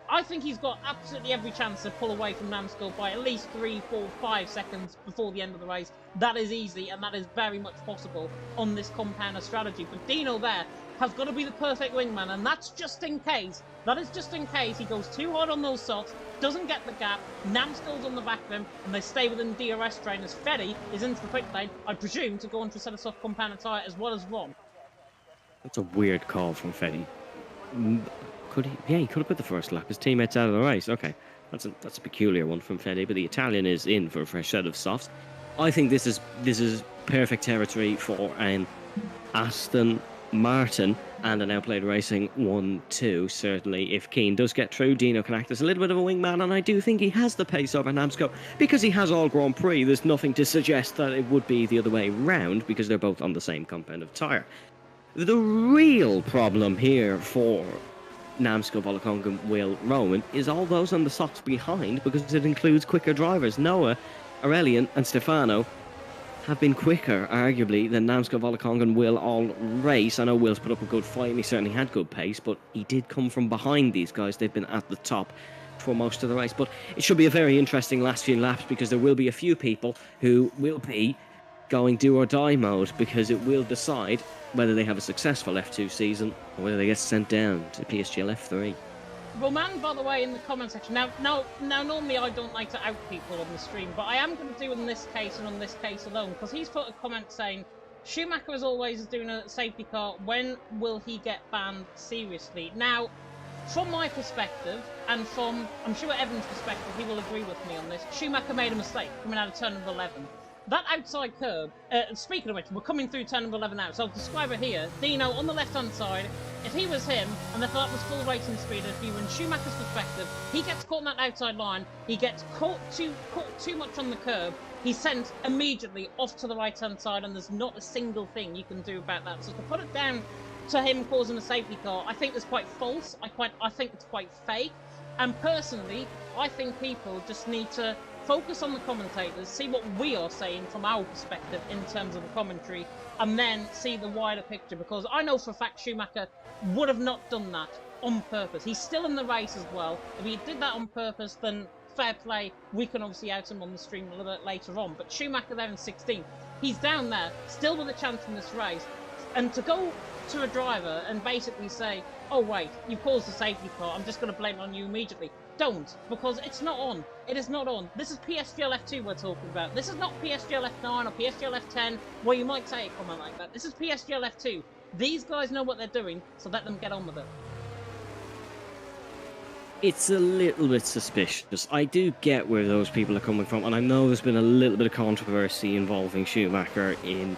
I think he's got absolutely every chance to pull away from Namskull by at least 3, 4, 5 seconds before the end of the race. That is easy, and that is very much possible on this compounder strategy. But Dino there has got to be the perfect wingman, and that's just in case. That is just in case he goes too hard on those softs, doesn't get the gap, Namskull's on the back of him, and they stay within DRS train as Fetty is into the pit lane, I presume, to go onto a set of soft compounder tyre as well as Ron. That's a weird call from Fetty. Could he? Yeah, he could have put the first lap. His teammates out of the race. Okay, that's a peculiar one from Fetty, but the Italian is in for a fresh set of softs. I think this is perfect territory for an Aston Martin and an Outplayed Racing 1-2. Certainly, if Keane does get through, Dino can act as a little bit of a wingman, and I do think he has the pace over Namsco because he has all Grand Prix. There's nothing to suggest that it would be the other way round because they're both on the same compound of tyre. The real problem here for Namsco, Volakongan, Will, Rowan is all those on the socks behind, because it includes quicker drivers. Noah, Areliant and Stefano have been quicker, arguably, than Namsco, Volakongan, Will all race. I know Will's put up a good fight and he certainly had good pace, but he did come from behind these guys. They've been at the top for most of the race. But it should be a very interesting last few laps, because there will be a few people who will be going do or die mode, because it will decide whether they have a successful F2 season or whether they get sent down to PSGL F3. Roman, by the way, in the comment section. Now, normally I don't like to out people on the stream, but I am going to do in this case and on this case alone, because he's put a comment saying, Schumacher is always doing a safety car. When will he get banned seriously? Now, from my perspective, and from, I'm sure Evan's perspective, he will agree with me on this, Schumacher made a mistake coming out of turn number 11. That outside curb, speaking of which, we're coming through turn number 11 now, so I'll describe it here. Dino on the left-hand side, if he was him, and they thought that was full racing speed, if you were in Schumacher's perspective, he gets caught in that outside line, he gets caught too much on the curb, he's sent immediately off to the right-hand side, and there's not a single thing you can do about that. So to put it down to him causing a safety car, I think is quite false, I think it's quite fake, and personally, I think people just need to focus on the commentators, see what we are saying from our perspective in terms of the commentary, and then see the wider picture, because I know for a fact Schumacher would have not done that on purpose. He's still in the race as well. If he did that on purpose, then fair play, we can obviously out him on the stream a little bit later on. But Schumacher there in 16th, he's down there, still with a chance in this race, and to go to a driver and basically say, oh wait, you caused a safety car, I'm just going to blame it on you immediately. Don't, because it's not on. It is not on. This is PSGL F2 we're talking about. This is not PSGL F9 or PSGL F10, where you might say a comment like that. This is PSGL F2. These guys know what they're doing, so let them get on with it. It's a little bit suspicious. I do get where those people are coming from, and I know there's been a little bit of controversy involving Schumacher in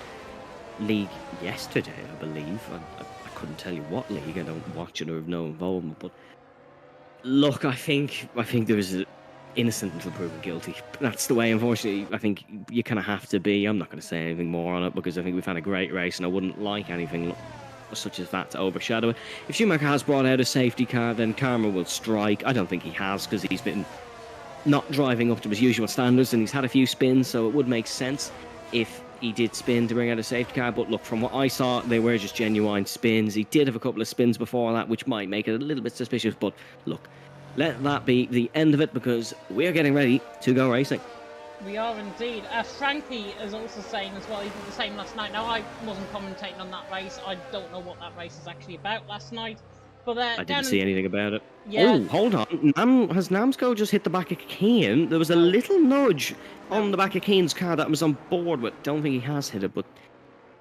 League yesterday, I believe. I couldn't tell you what league. I don't watch it or have no involvement, but look, I think there is an innocent until proven guilty. That's the way, unfortunately, I think you kind of have to be. I'm not going to say anything more on it, because I think we've had a great race, and I wouldn't like anything such as that to overshadow it. If Schumacher has brought out a safety car, then karma will strike. I don't think he has, because he's been not driving up to his usual standards, and he's had a few spins, so it would make sense if he did spin to bring out a safety car. But look, from what I saw, they were just genuine spins. He did have a couple of spins before that, which might make it a little bit suspicious. But look, let that be the end of it, because we're getting ready to go racing. We are indeed. Frankie is also saying as well, he did the same last night. Now, I wasn't commentating on that race. I don't know what that race is actually about last night. But I didn't see anything about it. Yeah. Oh, hold on. Has Namsco just hit the back of Keane? There was a little nudge on the back of Keane's car that I was on board with. Don't think he has hit it, but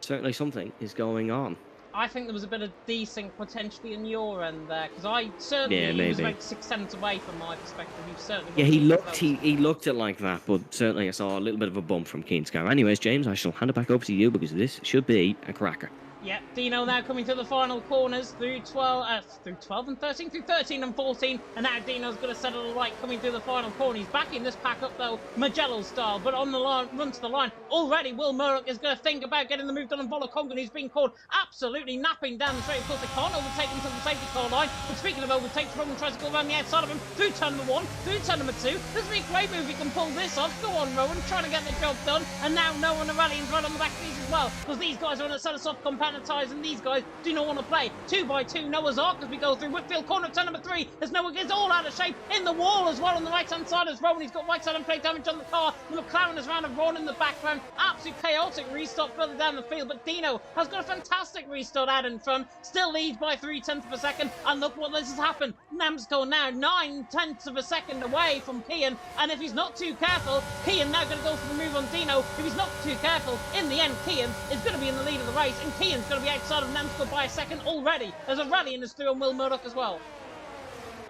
certainly something is going on. I think there was a bit of desync potentially in your end there, because I certainly was about 6 tenths away from my perspective. You certainly he looked it like that, but certainly I saw a little bit of a bump from Keane's car. Anyways, James, I shall hand it back over to you, because this should be a cracker. Yeah, Dino now coming to the final corners through 12 and 13, through 13 and 14, and now Dino's going to settle the right coming through the final corner. He's backing this pack up though, Magello style, but on the line, run to the line. Already, Will Murdoch is going to think about getting the move done on Volakongan, who's been called absolutely napping down the straight. Of course, they can't overtake him to the safety car line, but speaking of overtake, Roman tries to go around the outside of him through turn number 1, through turn number 2. This would be a great move if he can pull this off. Go on, Rowan, trying to get the job done, and now no one Areliant's right on the back of these as well, because these guys are on a set of soft compounded tyres, and these guys do not want to play 2x2 Noah's Ark as we go through Whitfield corner turn number 3 as Noah gets all out of shape in the wall as well on the right hand side as Rowan. He's got right side and plate damage on the car. McLaren is round and Ron in the background. Absolute chaotic restart further down the field, but Dino has got a fantastic restart out in front, still leads by 0.3 of a second, and look what this has happened. Namsco now 0.9 of a second away from Kian, and if he's not too careful, Kian now going to go for the move on Dino. If he's not too careful, in the end Kian is going to be in the lead of the race, and Kian's going to be outside of Namsco by a second already, as Areliant is through on Will Murdoch as well.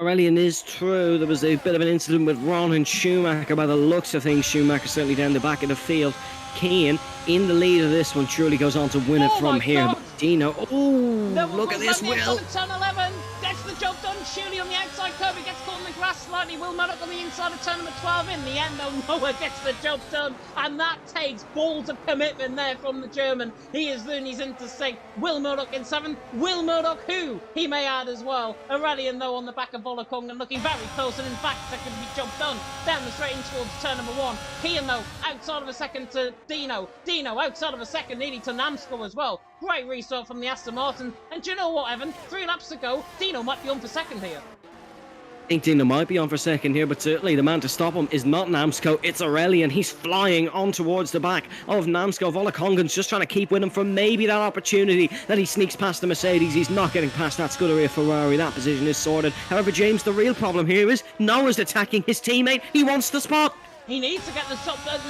Areliant is true. There was a bit of an incident with Ron and Schumacher. By the looks of things, Schumacher certainly down the back of the field. Keane in the lead of this one, surely goes on to win it from here. But Dino, look at this, Will. Turn 11, gets the job done. Surely on the outside curve, he gets caught in the grass slightly. Will Murdoch on the inside of turn number 12. In the end, though, Noah gets the job done, and that takes balls of commitment there from the German. He is then he's into 6th. Will Murdoch in 7th. Will Murdoch, who he may add as well. Areliant though on the back of Volakongan, looking very close, and in fact, that could be job done down the straight in towards turn number 1. Kian though outside of a second to Dino. Dino outside of a second, nearly to Namsco as well. Great restart from the Aston Martin. And do you know what, Evan? 3 laps to go. Dino might be on for second here. I think Dino might be on for second here, but certainly the man to stop him is not Namsco, it's Areliant. He's flying on towards the back of Namsco. Volakongan's just trying to keep with him for maybe that opportunity that he sneaks past the Mercedes. He's not getting past that Scuderia Ferrari. That position is sorted. However, James, the real problem here is Noah's attacking his teammate. He wants the spot. He needs to get the job done.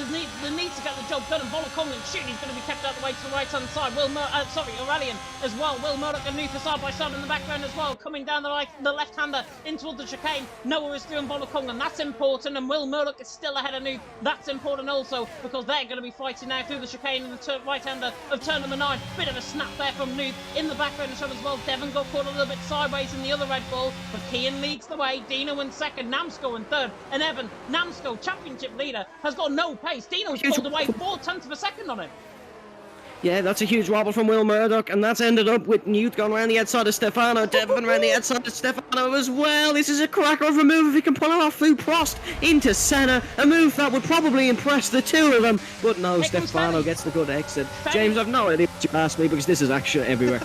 Needs to get the job done. And Volakongan, shoot, he's going to be kept out of the way to the right-hand side. Areliant as well. Will Murdoch and Nufa side by side in the background as well. Coming down the left-hander in towards the chicane. Noah is through on Volakongan. That's important. And Will Murdoch is still ahead of Nufa. That's important also because they're going to be fighting now through the chicane in the right-hander of turn number 9. Bit of a snap there from Nufa in the background as well. Devon got caught a little bit sideways in the other Red Bull. But Kian leads the way. Dino in second. Namsco in third. And Evan, Namsco, championship leader, has got no pace. Dino's pulled away 0.4 of a second on him. Yeah, that's a huge wobble from Will Murdoch, and that's ended up with Newt going around the outside of Stefano, Devon around the outside of Stefano as well. This is a cracker of a move if he can pull it off through Prost into Senna, a move that would probably impress the two of them, but no, Stefano gets the good exit. James, I've no idea what you asked me because this is action everywhere.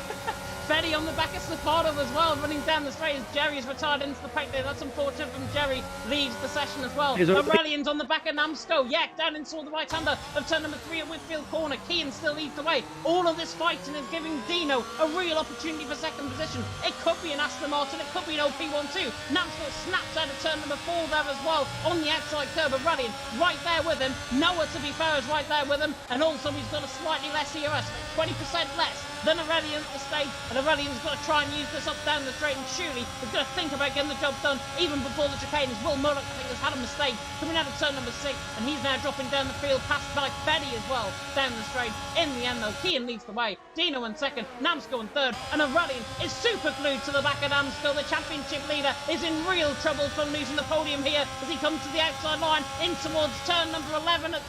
Fetty on the back of Stefano as well, running down the straight as Jerry's retired into the pack there. That's unfortunate from Jerry, leaves the session as well. Areliant on the back of Namsco, down into the right-hander of turn number 3 at Whitfield corner. Kian still leads the way. All of this fighting is giving Dino a real opportunity for second position. It could be an Aston Martin, it could be an OP12. Namsco snaps out of turn number 4 there as well, on the outside curve. Areliant right there with him. Noah, to be fair, is right there with him. And also he's got a slightly less ERS, 20% less than Areliant at the stage, and Areliant's got to try and use this up down the straight, and surely he's got to think about getting the job done even before the chicane. As Will Murdoch, I think, has had a mistake coming out of turn number 6, and he's now dropping down the field past like Betty as well down the straight. In the end though, Kian leads the way, Dino in second, Namsco in third, and Areliant is super glued to the back of Namsco. The championship leader is in real trouble from losing the podium here as he comes to the outside line in towards turn number 11 at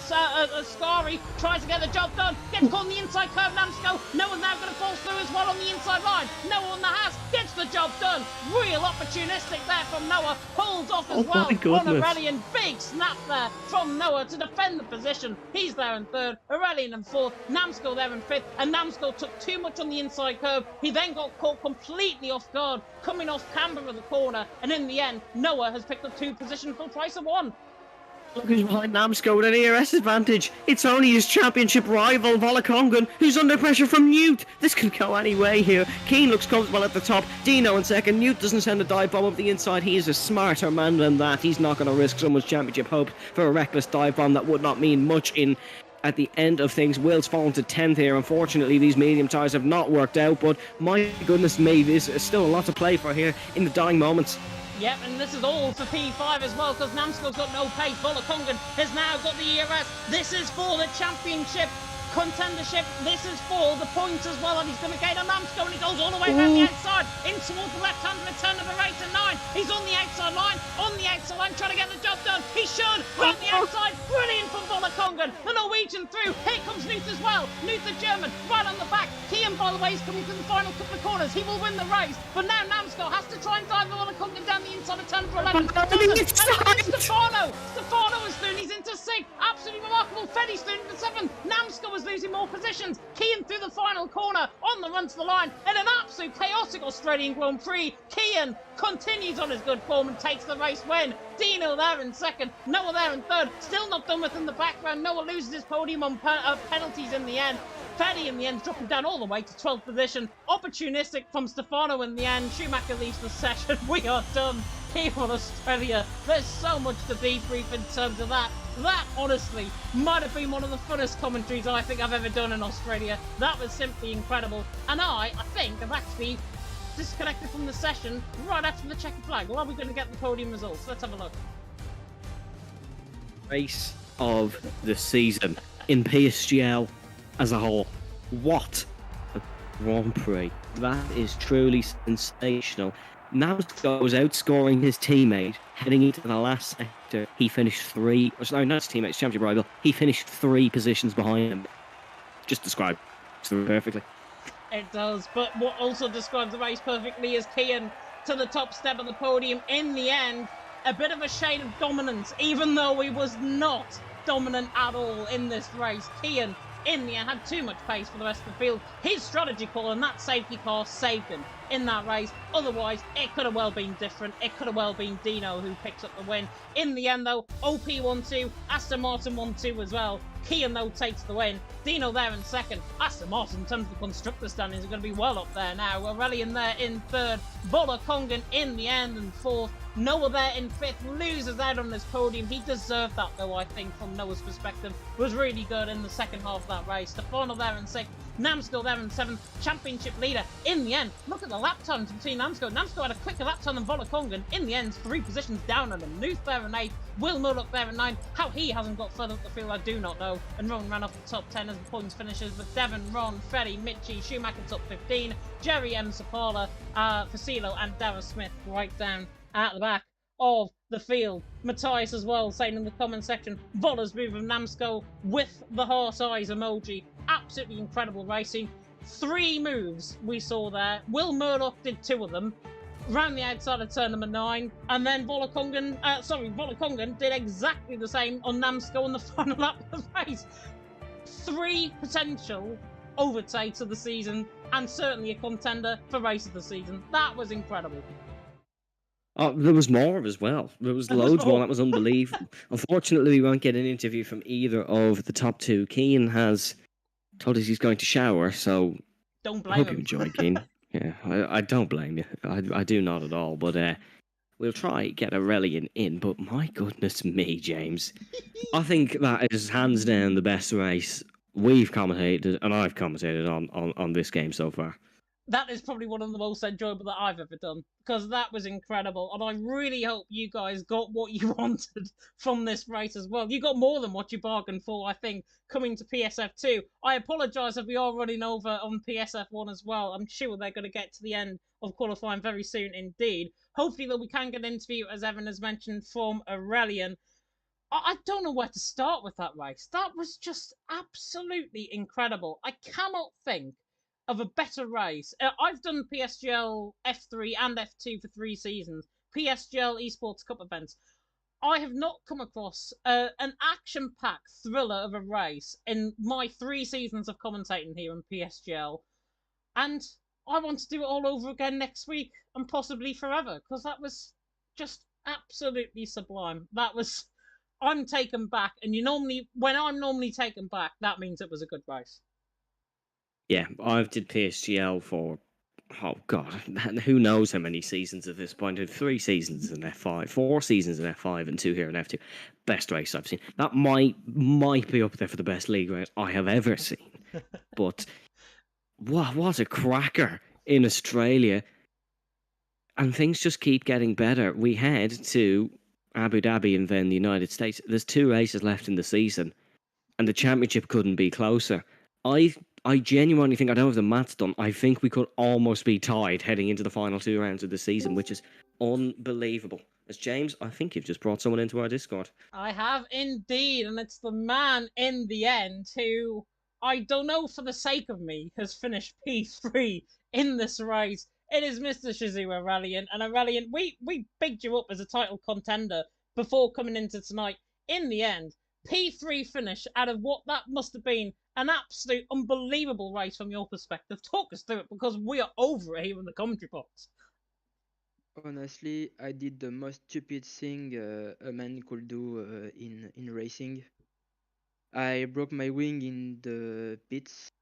Ascari, tries to get the job done, gets caught on the inside curve Namsko. Noah now going to fall through as well on the inside line. Noah on the has, gets the job done. Real opportunistic there from Noah. Pulls off as well on Areliant. Big snap there from Noah to defend the position. He's there in third, Areliant in fourth, Namsko there in fifth, and Namsko took too much on the inside curve. He then got caught completely off guard, coming off camber of the corner, and in the end, Noah has picked up 2 positions for the price of 1. Look who's behind Namsko with an ERS advantage. It's only his championship rival, Volakongan, who's under pressure from Newt. This could go any way here. Keane looks comfortable at the top. Dino in second. Newt doesn't send a dive bomb up the inside. He is a smarter man than that. He's not going to risk someone's championship hope for a reckless dive bomb that would not mean much at the end of things. Will's fallen to 10th here. Unfortunately, these medium tires have not worked out, but my goodness me, there's still a lot to play for here in the dying moments. Yep, and this is all for P5 as well, because Namsko's got no pace. Volakongan has now got the ERS. This is for the championship contendership. This is for the points as well, and he's going to gain on Namsko, and he goes all the way around the outside, in towards the left-hand of the turn number 8 and 9. He's on the outside line, trying to get the job done. He should, round the outside, brilliant from Volakongan. The Norwegian through, here comes Newt as well. Newt the German, right on the back. Kian, by the way, is coming to the final couple of corners. He will win the race, but now Namsko has to try and dive Volakongan down the inside of turn number 11. Stefano is through, and he's into 6th. Absolutely remarkable. Fetty's through into 7th. Namsko was losing more positions. Kian through the final corner, on the run to the line, and an absolute chaotic Australian Grand Prix. Kian continues on his good form and takes the race win. Dino there in second, Noah there in third. Still not done with in the background. Noah loses his podium on penalties in the end. Fetty in the end dropping down all the way to 12th position. Opportunistic from Stefano in the end. Schumacher leaves the session. We are done here on Australia. There's so much to debrief in terms of that. That, honestly, might have been one of the funnest commentaries I think I've ever done in Australia. That was simply incredible. And I think, I've actually disconnected from the session right after the checkered flag. Well, are we going to get the podium results? Let's have a look. Race of the season in PSGL as a whole. What a Grand Prix. That is truly sensational. Namsko was outscoring his teammate heading into the last sector. He finished 3, or sorry, not his teammate, his championship rival. He finished 3 positions behind him. Just described perfectly. It does, but what also describes the race perfectly is Kian to the top step of the podium. In the end, a bit of a shade of dominance, even though he was not dominant at all in this race. Kian, in the end, had too much pace for the rest of the field. His strategy call and that safety car saved him in that race. Otherwise, it could have well been different. It could have well been Dino who picks up the win. In the end, though, OP 1-2, Aston Martin 1-2 as well. Kian, though, takes the win. Dino there in second. Aston Martin, in terms of the constructor standings, are going to be well up there now. Areliant there in third. Volakongan in the end in fourth. Noah there in fifth, loses out on this podium. He deserved that, though, I think, from Noah's perspective. Was really good in the second half of that race. Stefano there in sixth, Namsko there in seventh, championship leader. In the end, look at the lap times between Namsko. Namsko had a quicker lap time than Volakongan. In the end, 3 positions down on him. Newt there in eighth, Will Murdoch there in ninth. How he hasn't got further up the field, I do not know. And Ron ran off the top 10 as the points finishers, with Devon, Ron, Freddy, Mitchie, Schumacher top 15, Jerry M. Sapala, Fasilo, and Darren Smith right down at the back of the field. Matthias as well saying in the comment section, Vola's move of Namsko with the heart eyes emoji. Absolutely incredible racing. 3 moves we saw there. Will Murdoch did 2 of them. Round the outside of turn number 9, and then Volakongan did exactly the same on Namsko on the final lap of the race. 3 potential overtakes of the season, and certainly a contender for race of the season. That was incredible. Oh, there was more as well. There was loads more. That was unbelievable. Unfortunately, we won't get an interview from either of the top 2. Keane has told us he's going to shower, so don't blame I hope him. you enjoy, Keane. Yeah, I don't blame you. I do not at all. But we'll try get Areliant in. But my goodness me, James. I think that is hands down the best race we've commentated, and I've commentated on this game so far. That is probably one of the most enjoyable that I've ever done, because that was incredible, and I really hope you guys got what you wanted from this race as well. You got more than what you bargained for, I think, coming to PSF2. I apologise if we are running over on PSF1 as well. I'm sure they're going to get to the end of qualifying very soon indeed. Hopefully, though, we can get an interview, as Evan has mentioned, from Areliant. I don't know where to start with that race. That was just absolutely incredible. I cannot think of a better race. I've done PSGL F3 and F2 for 3 seasons, PSGL Esports Cup events. I have not come across an action packed thriller of a race in my 3 seasons of commentating here in PSGL. And I want to do it all over again next week and possibly forever because that was just absolutely sublime. That was. I'm taken back, and when I'm normally taken back, that means it was a good race. Yeah, I've did PSGL for oh god, who knows how many seasons at this point? 3 seasons in F5, 4 seasons in F5, and 2 here in F2. Best race I've seen. That might be up there for the best league race I have ever seen. But what a cracker in Australia, and things just keep getting better. We head to Abu Dhabi and then the United States. There's 2 races left in the season, and the championship couldn't be closer. I I genuinely think I don't have the maths done. I think we could almost be tied heading into the final 2 rounds of the season, which is unbelievable. As James, I think you've just brought someone into our Discord. I have indeed, and it's the man in the end who, I don't know for the sake of me, has finished P3 in this race. It is Mr. Shizu Areliant, and Areliant, we bigged you up as a title contender before coming into tonight. In the end, P3 finish out of what that must have been an absolute unbelievable race from your perspective. Talk us through it because we are over it here in the commentary box. Honestly, I did the most stupid thing a man could do in racing. I broke my wing in the pits,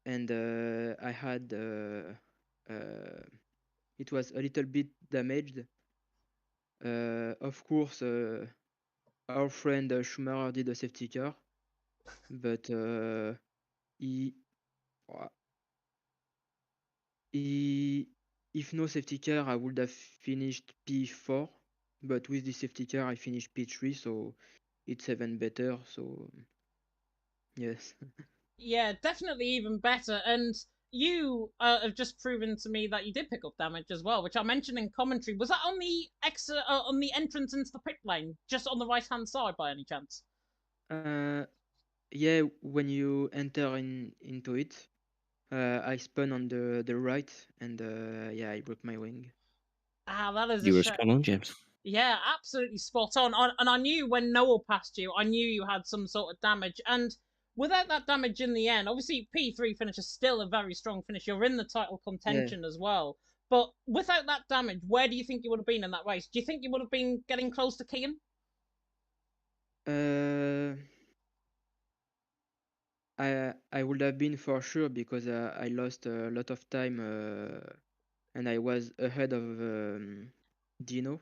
and I had it was a little bit damaged. Of course, our friend Schumacher did a safety car, but he, he, if no safety car, I would have finished P4. But with the safety car, I finished P3, so it's even better. So yes. Yeah, definitely even better. And you have just proven to me that you did pick up damage as well, which I mentioned in commentary. Was that on the on the entrance into the pit lane, just on the right hand side by any chance? Uh, yeah, when you enter into it, I spun on the right, and yeah, I broke my wing. Ah, that is a You were shame. spot on, James. Yeah, absolutely spot on. And I knew when Noel passed you, I knew you had some sort of damage. And without that damage in the end, obviously P3 finish is still a very strong finish. You're in the title Yeah. contention as well. But without that damage, where do you think you would have been in that race? Do you think you would have been getting close to Kian? Uh, I would have been for sure because I lost a lot of time, and I was ahead of Dino.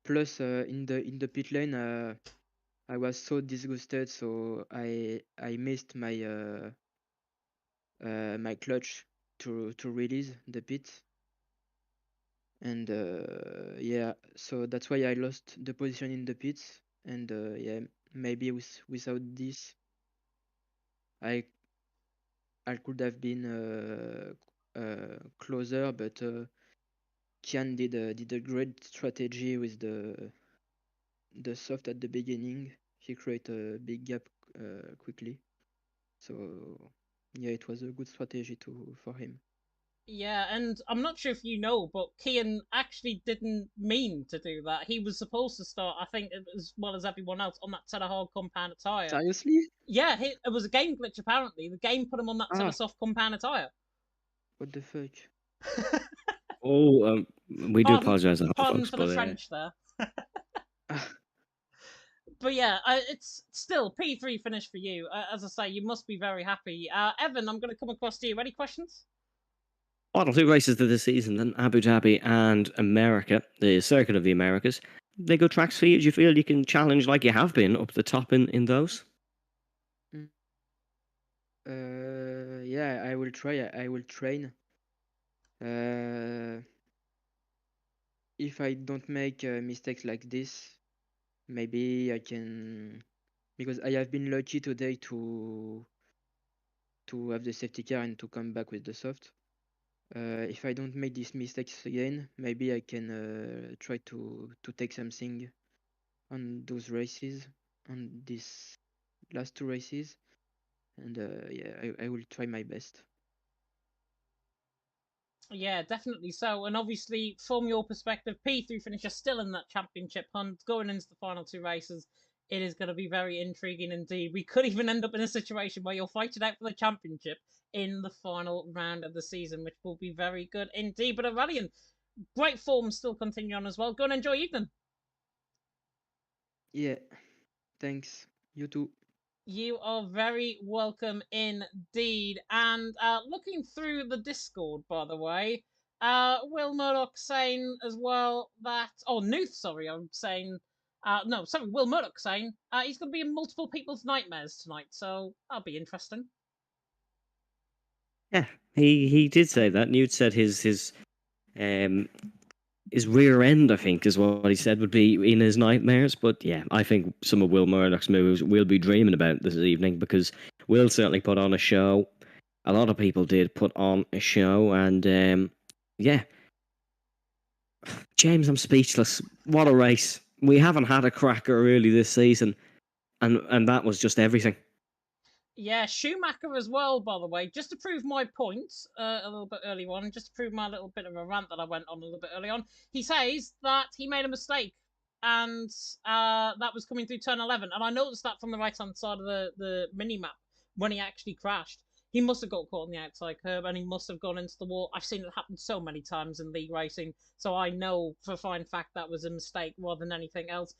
Plus, in the pit lane, I was so disgusted, so I missed my clutch to release the pit, and yeah, so that's why I lost the position in the pits, and yeah, maybe without this, I I could have been closer, but Kian did a great strategy with the soft at the beginning. He created a big gap quickly. So yeah, it was a good strategy for him. Yeah, and I'm not sure if you know, but Kian actually didn't mean to do that. He was supposed to start, I think, as well as everyone else, on that set of hard compound attire. Seriously? Yeah, it was a game glitch apparently. The game put him on that set Ah, of soft compound attire. what the fuck? Oh, we do pardon, apologise to the pardon folks, for the but French there. Ah, But yeah, it's still P3 finish for you. As I say, you must be very happy. Evan, I'm going to come across to you. Any questions? final 2 races of the season, then Abu Dhabi and America, the Circuit of the Americas. They good tracks for you? Do you feel you can challenge like you have been up the top in those? mm, yeah, I will try. I will train. Uh, if I don't make mistakes like this, maybe I can. Because I have been lucky today to have the safety car and to come back with the soft. If I don't make these mistakes again, maybe I can try to take something on those races, on these last 2 races, and yeah, I will try my best. Yeah, definitely so. And obviously, from your perspective, P3 finisher still in that championship hunt, going into the final 2 races. It is going to be very intriguing indeed. We could even end up in a situation where you're fighting out for the championship in the final round of the season, which will be very good indeed. But Areliant, great form still continuing on as well. Go and enjoy evening. Yeah, thanks. You too. You are very welcome indeed. And looking through the Discord, by the way, Will Murdoch saying as well that, oh, Nuth, sorry, I'm saying, no, sorry, Will Murdoch saying he's going to be in multiple people's nightmares tonight, so that'll be interesting. Yeah, he did say that. Newt said his rear end, I think, is what he said would be in his nightmares. But yeah, I think some of Will Murdoch's moves we'll be dreaming about this evening, because Will certainly put on a show. A lot of people did put on a show, and yeah, James, I'm speechless. What a race! We haven't had a cracker really this season, and that was just everything. Yeah, Schumacher as well, by the way, just to prove my point a little bit earlier on, just to prove my little bit of a rant that I went on a little bit early on, he says that he made a mistake, and that was coming through turn 11. And I noticed that from the right-hand side of the mini-map when he actually crashed. He must have got caught on the outside curb, and he must have gone into the wall. I've seen it happen so many times in league racing, so I know for a fine fact that was a mistake rather than anything else.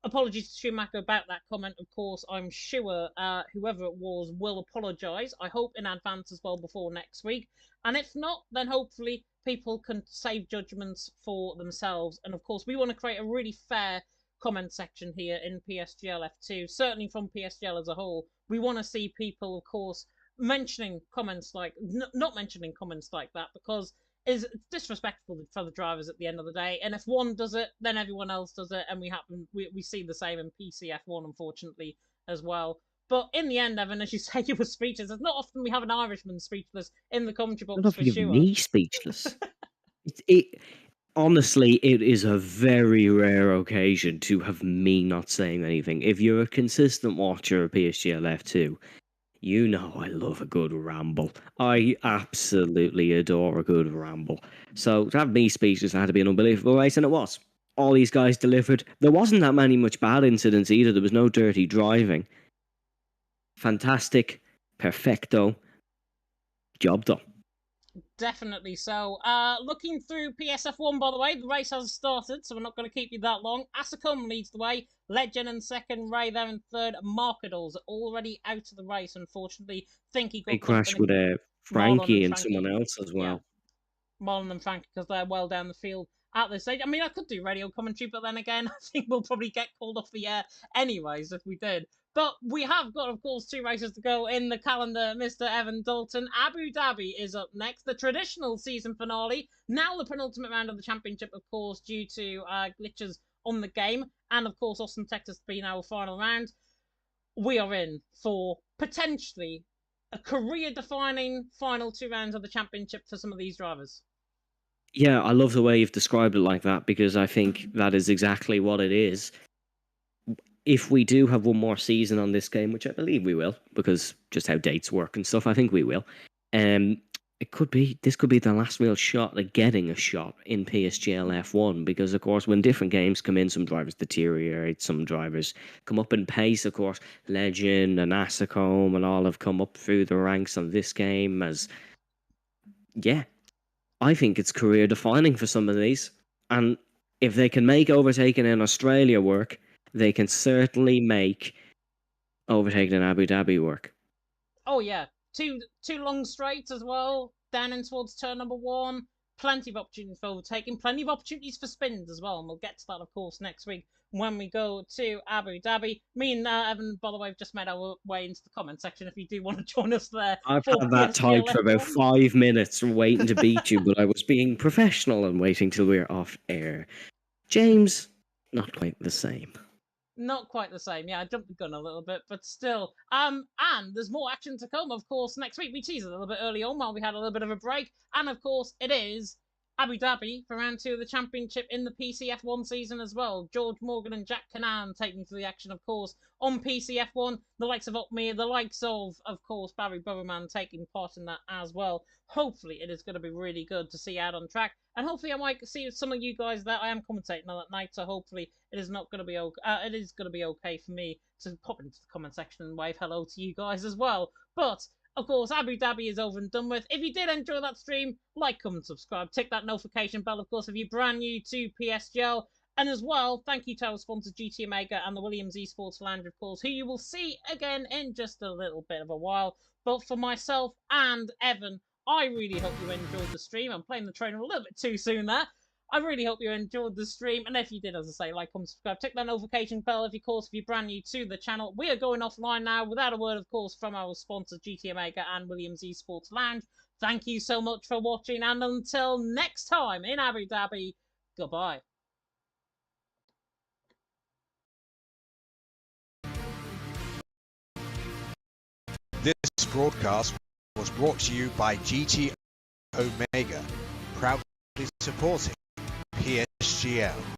Apologies to Schumacher about that comment. Of course, I'm sure whoever it was will apologise. I hope in advance as well before next week. And if not, then hopefully people can save judgments for themselves. And of course, we want to create a really fair comment section here in PSGL F2. Certainly from PSGL as a whole, we want to see people, of course, mentioning comments like not mentioning comments like that, because is disrespectful for the drivers at the end of the day. And if one does it, then everyone else does it, and we see the same in PCF1, unfortunately, as well. But in the end, Evan, as you say, you were speechless. It's not often we have an Irishman speechless in the commentary Not box for often give sure. me speechless. Honestly, it is a very rare occasion to have me not saying anything. If you're a consistent watcher of PSGL F2, you know I love a good ramble. I absolutely adore a good ramble. So to have me speechless had to be an unbelievable race, and it was. All these guys delivered. There wasn't that much bad incidents either. There was no dirty driving. Fantastic. Perfecto. Job done. Definitely so. Looking through PSF1, by the way, the race has started, so we're not going to keep you that long. Asacom leads the way. Legend in second, Ray there in third. Markadals already out of the race, unfortunately. Think he got Big crash company. with Marlon Frankie and Frankie. someone else as well. Yeah, Marlon and Frankie, because they're well down the field at this stage. I mean, I could do radio commentary, but then again, I think we'll probably get called off the air anyways if we did. But we have got, of course, 2 races to go in the calendar, Mr. Evan Dalton. Abu Dhabi is up next, the traditional season finale. Now the penultimate round of the championship, of course, due to glitches on the game. And, of course, Austin, Texas being our final round. We are in for potentially a career-defining final 2 rounds of the championship for some of these drivers. Yeah, I love the way you've described it like that, because I think that is exactly what it is. If we do have one more season on this game, which I believe we will, because just how dates work and stuff, I think we will. This could be the last real shot at getting a shot in PSGL F1, because of course when different games come in, some drivers deteriorate, some drivers come up in pace. Of course, Legend and Asacom and all have come up through the ranks on this game. I think it's career defining for some of these, and if they can make overtaking in Australia work, they can certainly make overtaking in Abu Dhabi work. Oh yeah, two long straights as well, down in towards turn number 1. Plenty of opportunities for overtaking, plenty of opportunities for spins as well, and we'll get to that, of course, next week when we go to Abu Dhabi. Me and Evan, by the way, have just made our way into the comment section if you do want to join us there. I've for had that typed for about 5 minutes waiting to beat you, but I was being professional and waiting till we were off air. James, not quite the same. Not quite the same. Yeah, I jumped the gun a little bit, but still. And there's more action to come, of course, next week. We teased a little bit early on while we had a little bit of a break. And of course, it is Abu Dhabi for round 2 of the championship in the PCF1 season as well. George Morgan and Jack Canaan taking to the action, of course, on PCF1. The likes of Opmir, the likes of course, Barry Brotherman taking part in that as well. Hopefully, it is going to be really good to see out on track. And hopefully, I might see some of you guys that I am commentating on that night. So hopefully, it is not going to be okay. It is going to be okay for me to pop into the comment section and wave hello to you guys as well. But of course, Abu Dhabi is over and done with. If you did enjoy that stream, like, comment, subscribe, tick that notification bell, of course, if you're brand new to PSGL. And as well, thank you to our sponsors, GT Omega and the Williams Esports Lounge, of course, who you will see again in just a little bit of a while. But for myself and Evan, I really hope you enjoyed the stream. I'm playing the trainer a little bit too soon there. I really hope you enjoyed the stream, and if you did, as I say, like, comment, subscribe, tick that notification bell, if you're brand new to the channel. We are going offline now, without a word, of course, from our sponsors, GT Omega and Williams Esports Lounge. Thank you so much for watching, and until next time in Abu Dhabi, goodbye. This broadcast was brought to you by GT Omega, proudly supporting PSGL.